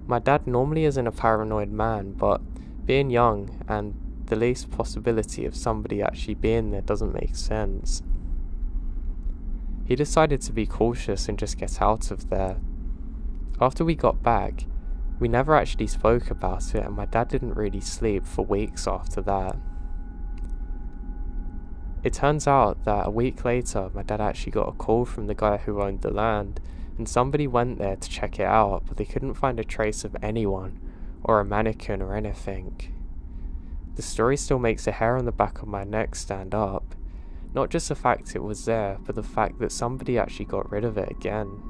My dad normally isn't a paranoid man, but being young and the least possibility of somebody actually being there doesn't make sense. He decided to be cautious and just get out of there. After we got back, we never actually spoke about it, and my dad didn't really sleep for weeks after that. It turns out that a week later, my dad actually got a call from the guy who owned the land, and somebody went there to check it out, but they couldn't find a trace of anyone, or a mannequin or anything. The story still makes the hair on the back of my neck stand up. Not just the fact it was there, but the fact that somebody actually got rid of it again.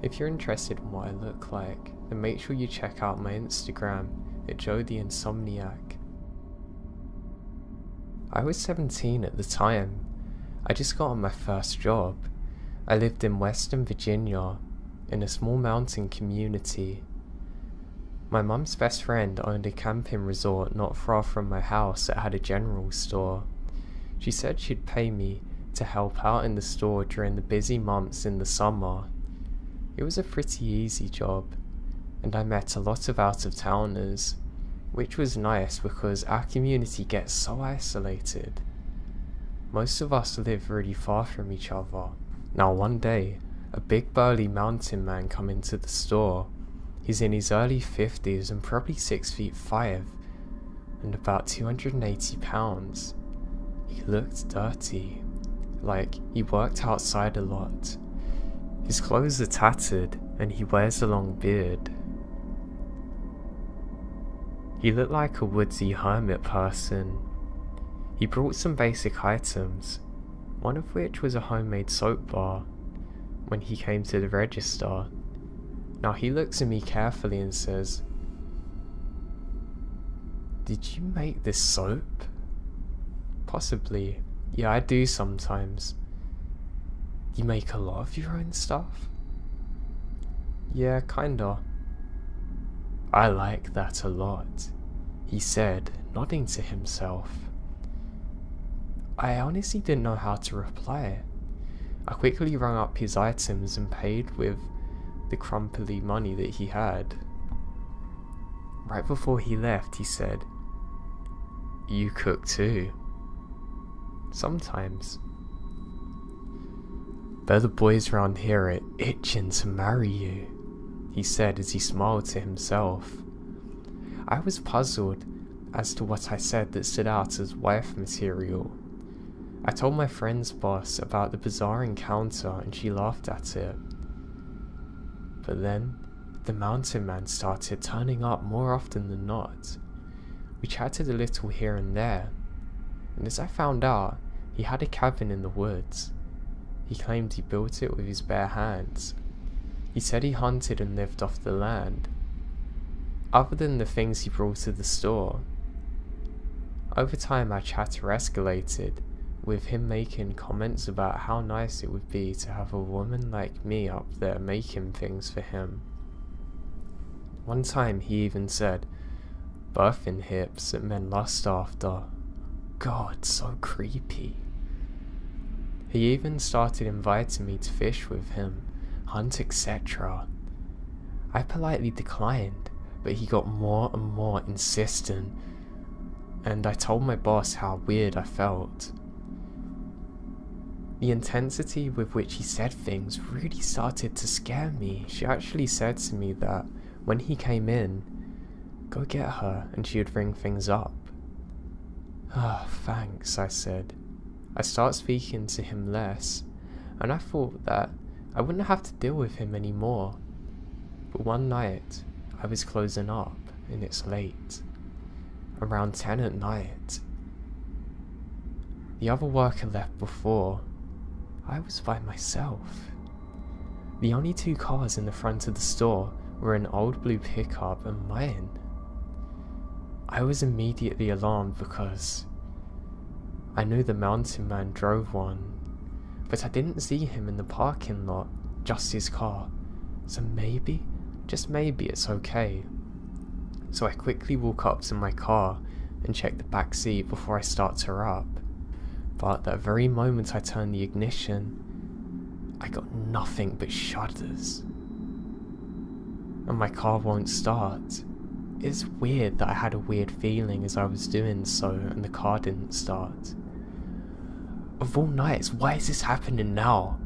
If you're interested in what I look like, then make sure you check out my Instagram at Joe the Insomniac. I was 17 at the time. I just got on my first job. I lived in Western Virginia, in a small mountain community. My mum's best friend owned a camping resort not far from my house that had a general store. She said she'd pay me to help out in the store during the busy months in the summer. It was a pretty easy job, and I met a lot of out-of-towners, which was nice because our community gets so isolated. Most of us live really far from each other. Now one day, a big burly mountain man come into the store. He's in his early 50s and probably 6'5" and about 280 pounds. He looked dirty, like he worked outside a lot. His clothes are tattered and he wears a long beard. He looked like a woodsy hermit person. He brought some basic items, one of which was a homemade soap bar, when he came to the register. Now he looks at me carefully and says, "Did you make this soap?" "Possibly. Yeah, I do sometimes." "You make a lot of your own stuff?" "Yeah, kinda." "I like that a lot," he said, nodding to himself. I honestly didn't know how to reply. I quickly rung up his items and paid with the crumply money that he had. Right before he left, he said, "You cook too?" "Sometimes." "Bet the boys round here are itching to marry you," he said as he smiled to himself. I was puzzled as to what I said that stood out as wife material. I told my friend's boss about the bizarre encounter and she laughed at it. But then, the mountain man started turning up more often than not. We chatted a little here and there, and as I found out, he had a cabin in the woods. He claimed he built it with his bare hands. He said he hunted and lived off the land, other than the things he brought to the store. Over time our chatter escalated, with him making comments about how nice it would be to have a woman like me up there making things for him. One time he even said, "Birthing hips that men lust after." God, so creepy. He even started inviting me to fish with him, hunt, etc. I politely declined, but he got more and more insistent, and I told my boss how weird I felt. The intensity with which he said things really started to scare me. She actually said to me that when he came in, go get her and she would ring things up. "Ah, thanks," I said. I started speaking to him less, and I thought that I wouldn't have to deal with him anymore. But one night, I was closing up, and it's late. Around 10 at night. The other worker left before, I was by myself. The only two cars in the front of the store were an old blue pickup and mine. I was immediately alarmed because I knew the mountain man drove one, but I didn't see him in the parking lot, just his car, so maybe, just maybe it's okay. So I quickly walk up to my car and check the back seat before I start her up. But that very moment I turn the ignition, I got nothing but shudders. And my car won't start. It's weird that I had a weird feeling as I was doing so and the car didn't start. Of all nights, why is this happening now?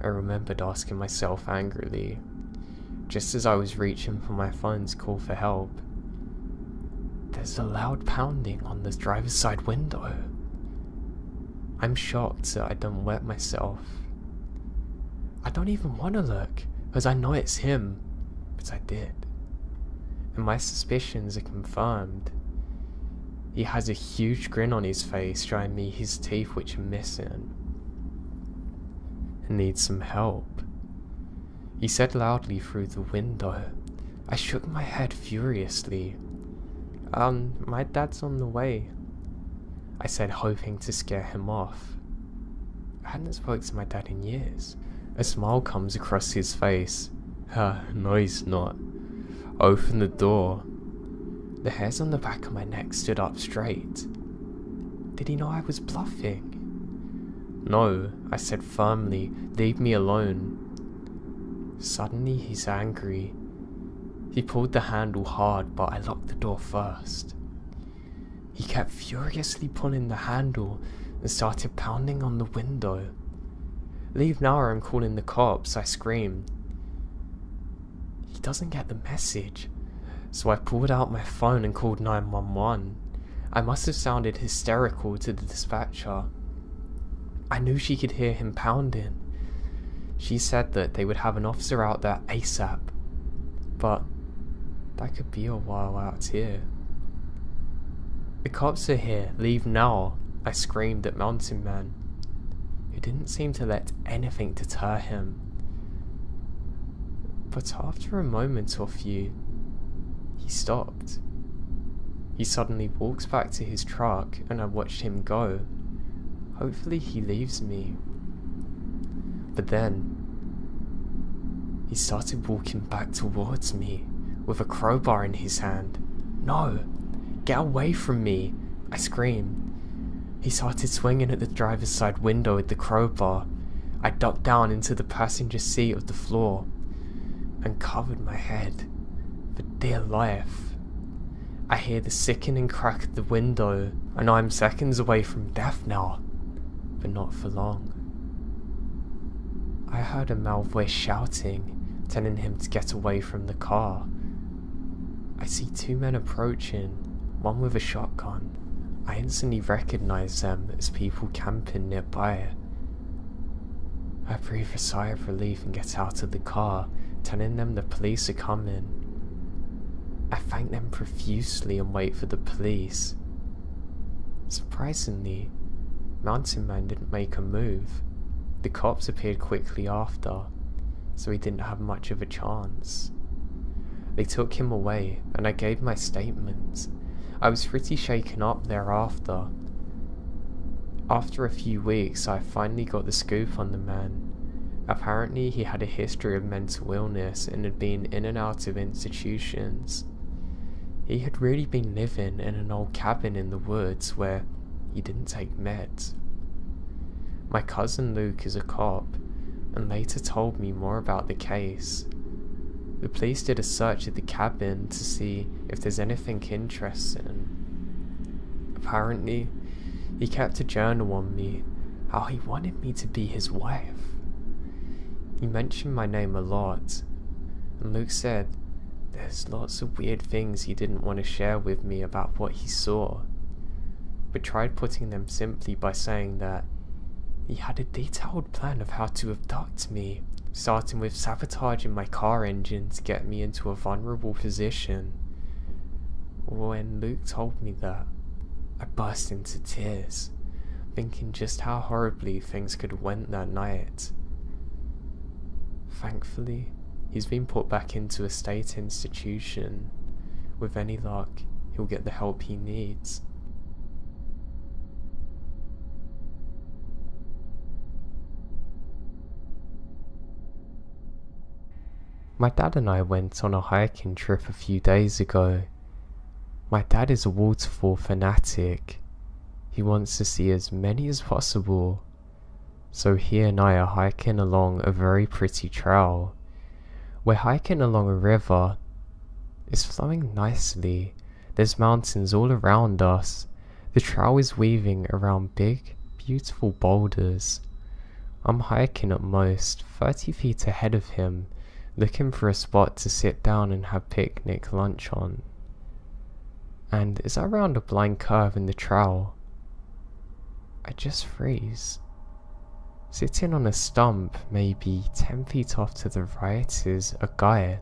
I remembered asking myself angrily, just as I was reaching for my phone to call for help. There's a loud pounding on the driver's side window. I'm shocked that I don't wet myself. I don't even want to look, because I know it's him, but I did. And my suspicions are confirmed. He has a huge grin on his face, showing me his teeth which are missing. And needs some help. He said loudly through the window. I shook my head furiously. My dad's on the way, I said, hoping to scare him off. I hadn't spoken to my dad in years. A smile comes across his face. No he's not. Open the door. The hairs on the back of my neck stood up straight. Did he know I was bluffing? No, I said firmly, leave me alone. Suddenly he's angry. He pulled the handle hard, but I locked the door first. He kept furiously pulling the handle and started pounding on the window. Leave now or I'm calling the cops, I screamed. He doesn't get the message, so I pulled out my phone and called 911. I must have sounded hysterical to the dispatcher. I knew she could hear him pounding. She said that they would have an officer out there ASAP, but that could be a while out here. The cops are here, leave now, I screamed at Mountain Man, who didn't seem to let anything deter him. But after a moment or few, he stopped. He suddenly walks back to his truck and I watched him go. Hopefully he leaves me. But then, he started walking back towards me with a crowbar in his hand. No! Get away from me! I screamed. He started swinging at the driver's side window with the crowbar. I ducked down into the passenger seat of the floor and covered my head for dear life. I hear the sickening crack of the window. I know I'm seconds away from death now, but not for long. I heard a male voice shouting, telling him to get away from the car. I see two men approaching, one with a shotgun. I instantly recognize them as people camping nearby. I breathe a sigh of relief and get out of the car, telling them the police are coming. I thank them profusely and wait for the police. Surprisingly, Mountain Man didn't make a move. The cops appeared quickly after, so he didn't have much of a chance. They took him away, and I gave my statement. I was pretty shaken up thereafter. After a few weeks, I finally got the scoop on the man. Apparently, he had a history of mental illness and had been in and out of institutions. He had really been living in an old cabin in the woods where he didn't take meds. My cousin Luke is a cop, and later told me more about the case. The police did a search at the cabin to see if there's anything interesting. Apparently, he kept a journal on me, how he wanted me to be his wife. He mentioned my name a lot, and Luke said there's lots of weird things he didn't want to share with me about what he saw, but tried putting them simply by saying that he had a detailed plan of how to abduct me, starting with sabotaging my car engine to get me into a vulnerable position. When Luke told me that, I burst into tears. thinking just how horribly things could have went that night. Thankfully, he's been put back into a state institution. With any luck, he'll get the help he needs. My dad and I went on a hiking trip a few days ago. My dad is a waterfall fanatic. He wants to see as many as possible. So he and I are hiking along a very pretty trail. We're hiking along a river. It's flowing nicely. There's mountains all around us. The trail is weaving around big, beautiful boulders. I'm hiking at most 30 feet ahead of him, looking for a spot to sit down and have picnic lunch on. And as I round a blind curve in the trail, I just freeze. Sitting on a stump maybe 10 feet off to the right is a guy.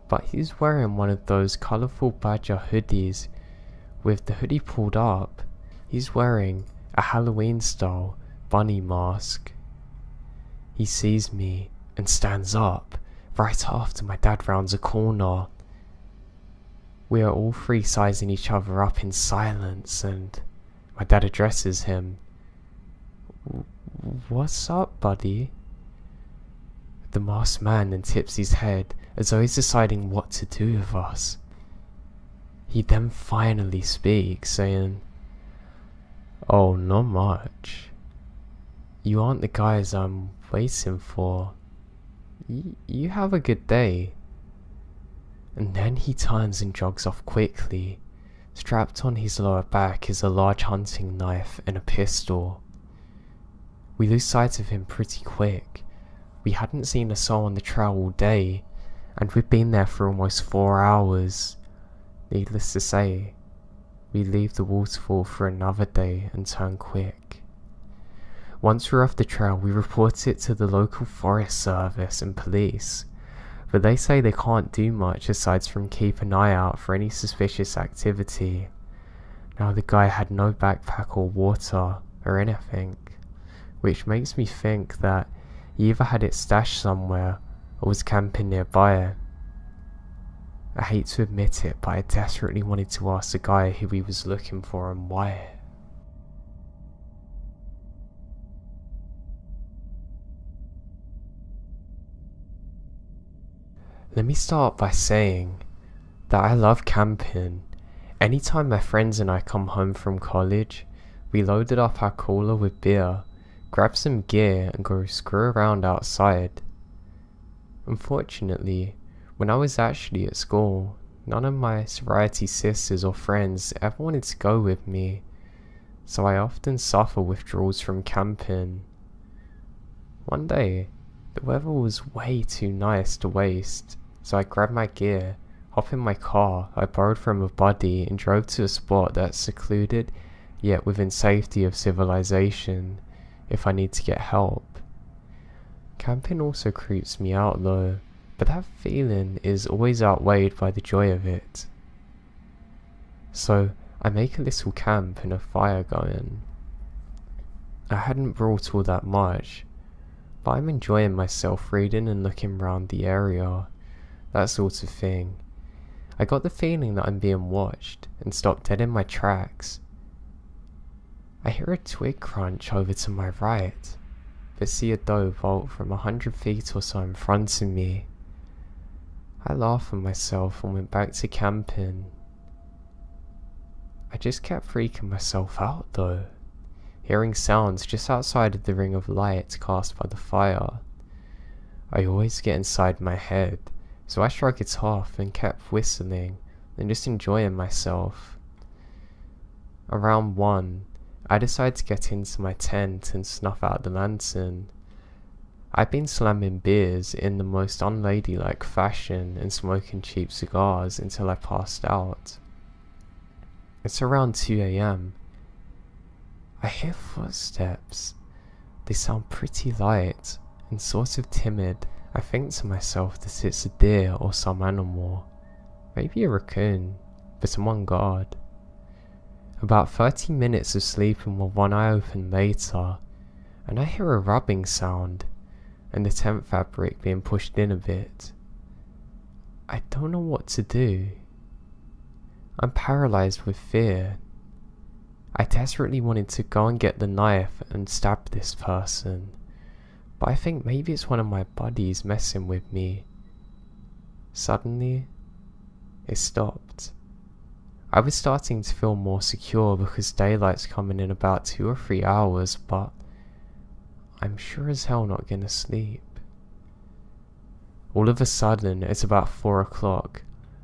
But he's wearing one of those colourful badger hoodies. With the hoodie pulled up, he's wearing a Halloween style bunny mask. He sees me and stands up right after my dad rounds a corner. We are all three sizing each other up in silence, and my dad addresses him. "What's up, buddy?" The masked man then tips his head as though he's deciding what to do with us. He then finally speaks, saying, "Oh, not much. You aren't the guys I'm waiting for. You have a good day." And then he turns and jogs off quickly. Strapped on his lower back is a large hunting knife and a pistol. We lose sight of him pretty quick. We hadn't seen a soul on the trail all day, and we'd been there for almost 4 hours. Needless to say, we leave the waterfall for another day and turn quick. Once we're off the trail, we report it to the local forest service and police, but they say they can't do much aside from keep an eye out for any suspicious activity. Now the guy had no backpack or water or anything, which makes me think that he either had it stashed somewhere or was camping nearby. I hate to admit it, but I desperately wanted to ask the guy who he was looking for and why. Let me start by saying that I love camping. Anytime my friends and I come home from college, we loaded up our cooler with beer, grab some gear and go screw around outside. Unfortunately, when I was actually at school, none of my sorority sisters or friends ever wanted to go with me, so I often suffer withdrawals from camping. One day, the weather was way too nice to waste, so I grabbed my gear, hopped in my car I borrowed from a buddy and drove to a spot that's secluded yet within safety of civilization if I need to get help. Camping also creeps me out though, but that feeling is always outweighed by the joy of it. So I make a little camp and a fire going. I hadn't brought all that much, but I'm enjoying myself reading and looking around the area, that sort of thing. I got the feeling that I'm being watched and stopped dead in my tracks. I hear a twig crunch over to my right, but see a doe bolt from 100 feet or so in front of me. I laughed at myself and went back to camping. I just kept freaking myself out though, hearing sounds just outside of the ring of light cast by the fire. I always get inside my head, so I shrugged it off and kept whistling and just enjoying myself. Around 1, I decided to get into my tent and snuff out the lantern. I'd been slamming beers in the most unladylike fashion and smoking cheap cigars until I passed out. It's around 2 AM. I hear footsteps. They sound pretty light and sort of timid. I think to myself that it's a deer or some animal, maybe a raccoon, but I'm on guard. About 30 minutes of sleeping with one eye open later, and I hear a rubbing sound, and the tent fabric being pushed in a bit. I don't know what to do. I'm paralyzed with fear. I desperately wanted to go and get the knife and stab this person, but I think maybe it's one of my buddies messing with me. Suddenly, it stopped. I was starting to feel more secure because daylight's coming in about 2 or 3 hours, but I'm sure as hell not gonna sleep. All of a sudden, it's about 4 o'clock.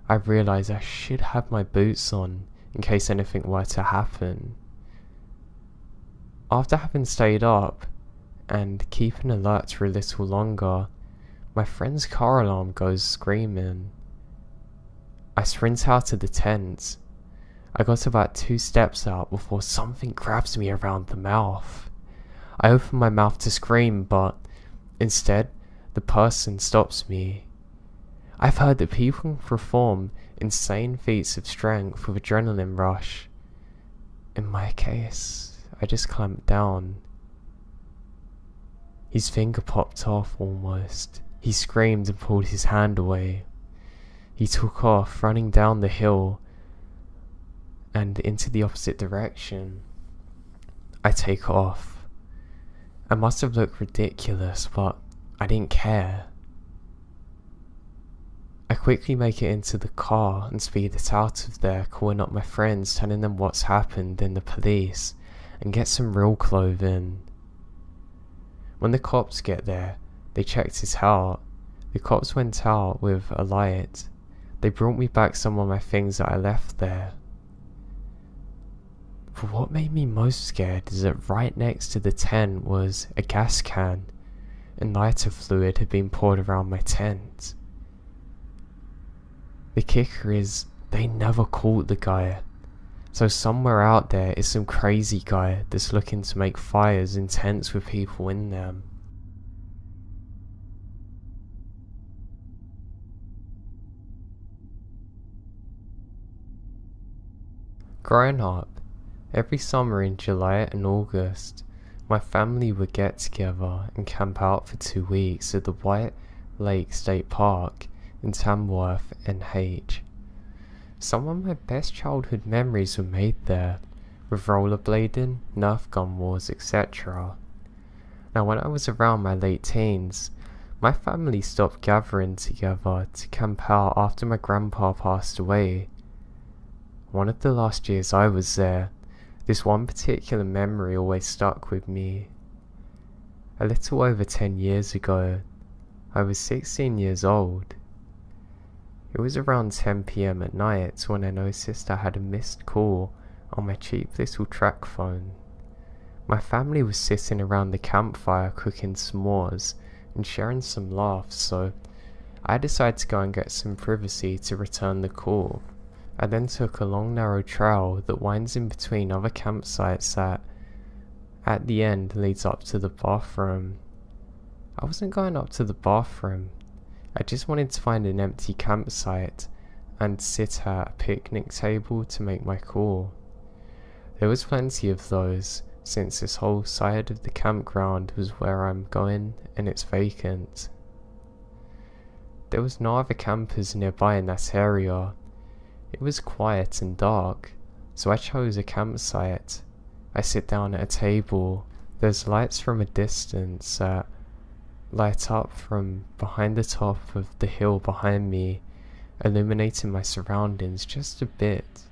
I realise I should have my boots on in case anything were to happen. After having stayed up and keeping alert for a little longer, my friend's car alarm goes screaming. I sprint out of the tent. I got about 2 steps out before something grabs me around the mouth. I open my mouth to scream, but instead, the person stops me. I've heard that people can perform insane feats of strength with adrenaline rush. In my case, I just clamped down. His finger popped off almost. He screamed and pulled his hand away. He took off, running down the hill and into the opposite direction. I take off. I must have looked ridiculous, but I didn't care. I quickly make it into the car and speed it out of there, calling up my friends, telling them what's happened and the police, and get some real clothing. When the cops get there, they checked it out. The cops went out with a light. They brought me back some of my things that I left there. But what made me most scared is that right next to the tent was a gas can, and lighter fluid had been poured around my tent. The kicker is, they never caught the guy. So somewhere out there is some crazy guy that's looking to make fires in tents with people in them. Growing up, every summer in July and August, my family would get together and camp out for 2 weeks at the White Lake State Park in Tamworth, NH. Some of my best childhood memories were made there, with rollerblading, Nerf gun wars, etc. Now when I was around my late teens, my family stopped gathering together to camp out after my grandpa passed away. One of the last years I was there, this one particular memory always stuck with me. A little over 10 years ago, I was 16 years old. It was around 10 PM at night when I noticed I had a missed call on my cheap little track phone. My family was sitting around the campfire cooking s'mores and sharing some laughs, so I decided to go and get some privacy to return the call. I then took a long narrow trail that winds in between other campsites that, at the end, leads up to the bathroom. I wasn't going up to the bathroom. I just wanted to find an empty campsite and sit at a picnic table to make my call. There was plenty of those, since this whole side of the campground was where I'm going and it's vacant. There was no other campers nearby in that area. It was quiet and dark, so I chose a campsite. I sit down at a table. There's lights from a distance that light up from behind the top of the hill behind me, illuminating my surroundings just a bit.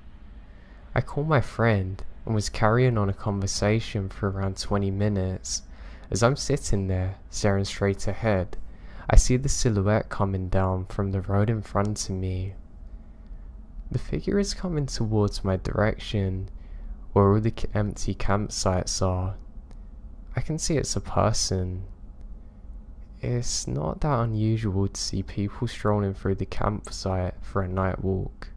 I called my friend and was carrying on a conversation for around 20 minutes. As I'm sitting there, staring straight ahead, I see the silhouette coming down from the road in front of me. The figure is coming towards my direction, where all the empty campsites are. I can see it's a person. It's not that unusual to see people strolling through the campsite for a night walk.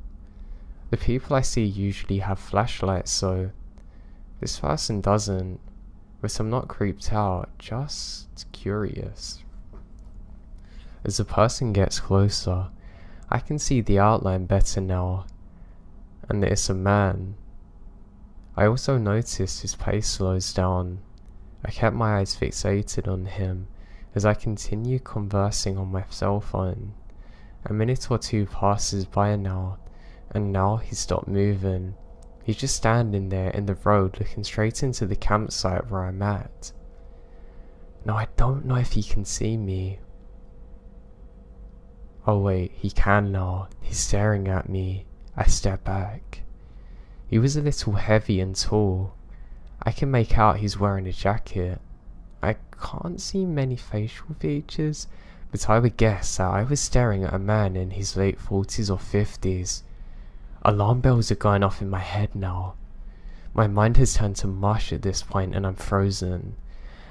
The people I see usually have flashlights, so this person doesn't, but I'm not creeped out, just curious. As the person gets closer, I can see the outline better now, and it's a man. I also noticed his pace slows down. I kept my eyes fixated on him as I continued conversing on my cell phone. A minute or two passes by now, and now he stopped moving. He's just standing there in the road looking straight into the campsite where I'm at. Now I don't know if he can see me. Oh wait, he can now. He's staring at me. I step back. He was a little heavy and tall. I can make out he's wearing a jacket. I can't see many facial features, but I would guess that I was staring at a man in his late 40s or 50s. Alarm bells are going off in my head now. My mind has turned to mush at this point and I'm frozen.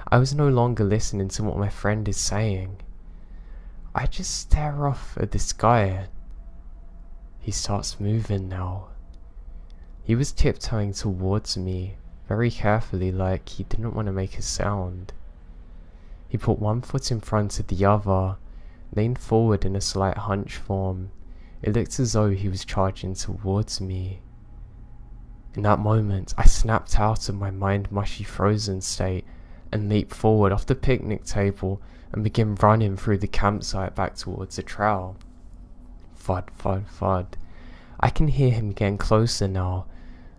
I was no longer listening to what my friend is saying. I just stare off at this guy. He starts moving now. He was tiptoeing towards me, very carefully, like he didn't want to make a sound. He put one foot in front of the other, leaned forward in a slight hunch form. It looked as though he was charging towards me. In that moment, I snapped out of my mind-mushy frozen state and leaped forward off the picnic table and began running through the campsite back towards the trail. Thud, thud, thud. I can hear him getting closer now,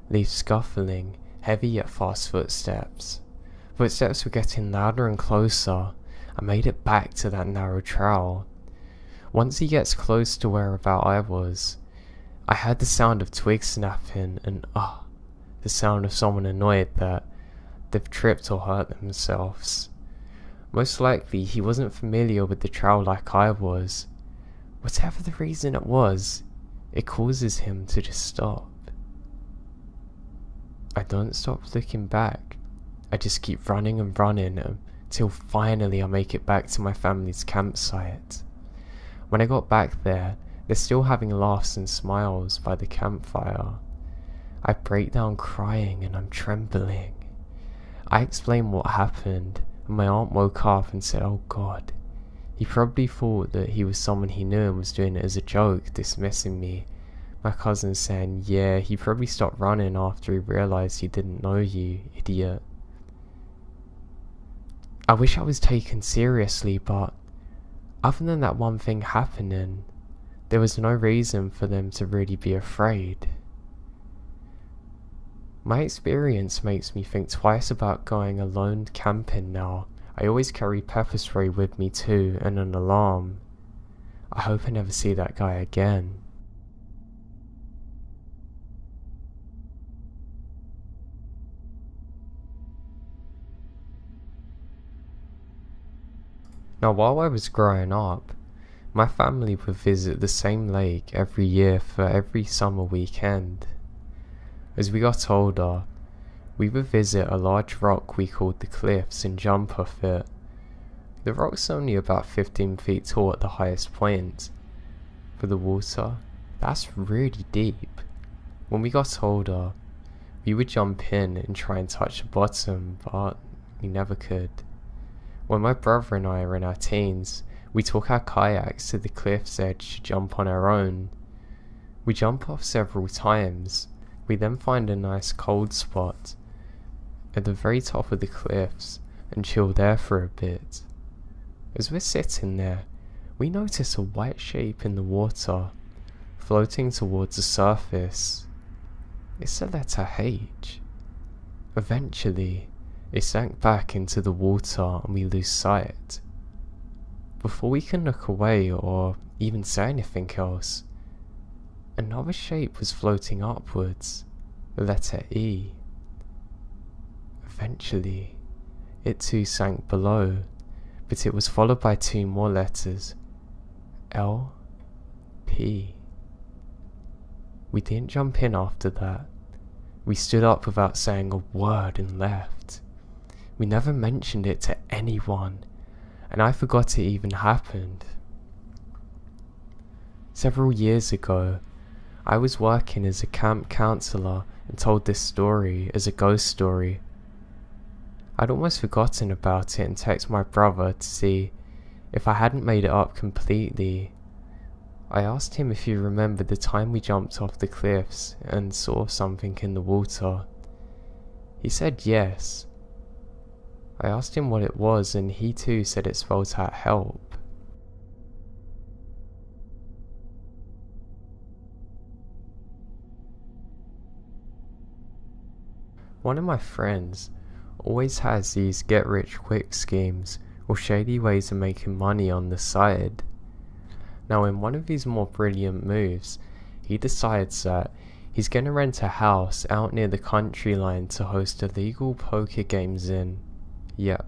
leaves scuffling, heavy yet fast footsteps. Footsteps were getting louder and closer. I made it back to that narrow trail. Once he gets close to whereabout I was, I heard the sound of twigs snapping and the sound of someone annoyed that they've tripped or hurt themselves. Most likely he wasn't familiar with the trail like I was. Whatever the reason it was, it causes him to just stop. I don't stop looking back. I just keep running and running until finally I make it back to my family's campsite. When I got back there, they're still having laughs and smiles by the campfire. I break down crying and I'm trembling. I explain what happened, and my aunt woke up and said, "Oh God." He probably thought that he was someone he knew and was doing it as a joke, dismissing me. My cousin saying, "Yeah, he probably stopped running after he realised he didn't know you, idiot." I wish I was taken seriously, but other than that one thing happening, there was no reason for them to really be afraid. My experience makes me think twice about going alone camping now. I always carry pepper spray with me too, and an alarm. I hope I never see that guy again. Now while I was growing up, my family would visit the same lake every year for every summer weekend. As we got older, we would visit a large rock we called the Cliffs and jump off it. The rock's only about 15 feet tall at the highest point. For the water, that's really deep. When we got older, we would jump in and try and touch the bottom, but we never could. When my brother and I were in our teens, we took our kayaks to the cliff's edge to jump on our own. We jump off several times. We then find a nice cold spot at the very top of the cliffs and chill there for a bit. As we're sitting there, we notice a white shape in the water, floating towards the surface. It's the letter H. Eventually, it sank back into the water and we lose sight. Before we can look away or even say anything else, another shape was floating upwards, the letter E. Eventually, it too sank below, but it was followed by two more letters, L, P. We didn't jump in after that. We stood up without saying a word and left. We never mentioned it to anyone, and I forgot it even happened. Several years ago, I was working as a camp counselor and told this story as a ghost story. I'd almost forgotten about it and texted my brother to see if I hadn't made it up completely. I asked him if he remembered the time we jumped off the cliffs and saw something in the water. He said yes. I asked him what it was, and he too said it spelled out help. One of my friends always has these get-rich-quick schemes or shady ways of making money on the side. Now, in one of his more brilliant moves, he decides that he's going to rent a house out near the country line to host illegal poker games in. Yep.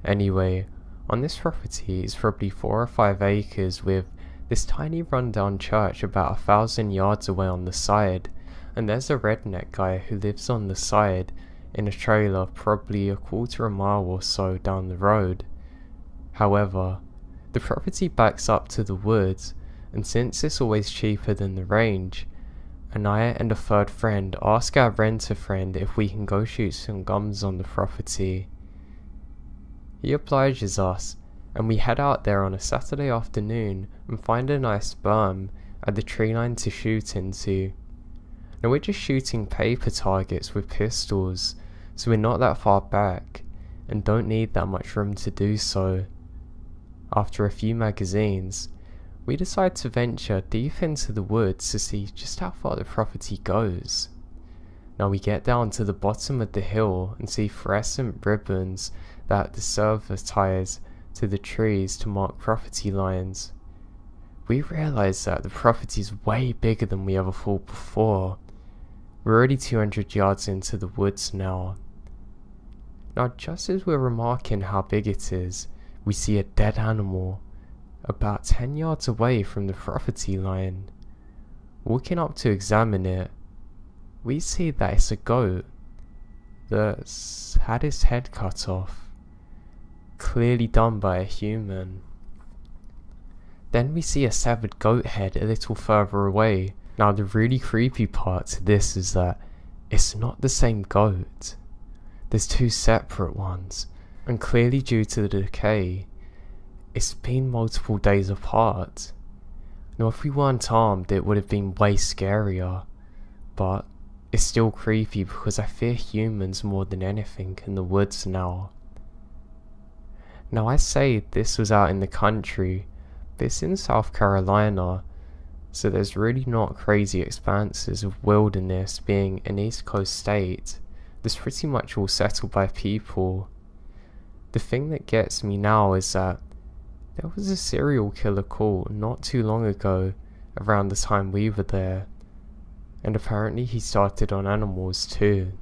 Anyway, on this property is probably 4 or 5 acres with this tiny rundown church about 1,000 yards away on the side, and there's a redneck guy who lives on the side in a trailer probably a quarter a mile or so down the road. However, the property backs up to the woods, and since it's always cheaper than the range, and I and a third friend ask our renter friend if we can go shoot some guns on the property. He obliges us, and we head out there on a Saturday afternoon and find a nice berm at the tree line to shoot into. Now we're just shooting paper targets with pistols, so we're not that far back, and don't need that much room to do so. After a few magazines, we decide to venture deep into the woods to see just how far the property goes. Now we get down to the bottom of the hill and see fluorescent ribbons that the server ties to the trees to mark property lines. We realise that the property is way bigger than we ever thought before. We're already 200 yards into the woods now. Now just as we're remarking how big it is, we see a dead animal about 10 yards away from the property line. Walking up to examine it, we see that it's a goat that's had its head cut off, clearly done by a human. Then we see a severed goat head a little further away. Now the really creepy part to this is that it's not the same goat. There's 2 separate ones, and clearly due to the decay, it's been multiple days apart. Now if we weren't armed it would have been way scarier, but it's still creepy because I fear humans more than anything in the woods now. Now I say this was out in the country, but it's in South Carolina, so there's really not crazy expanses of wilderness. Being an East Coast state, there's pretty much all settled by people. The thing that gets me now is that there was a serial killer caught not too long ago around the time we were there, and apparently he started on animals too.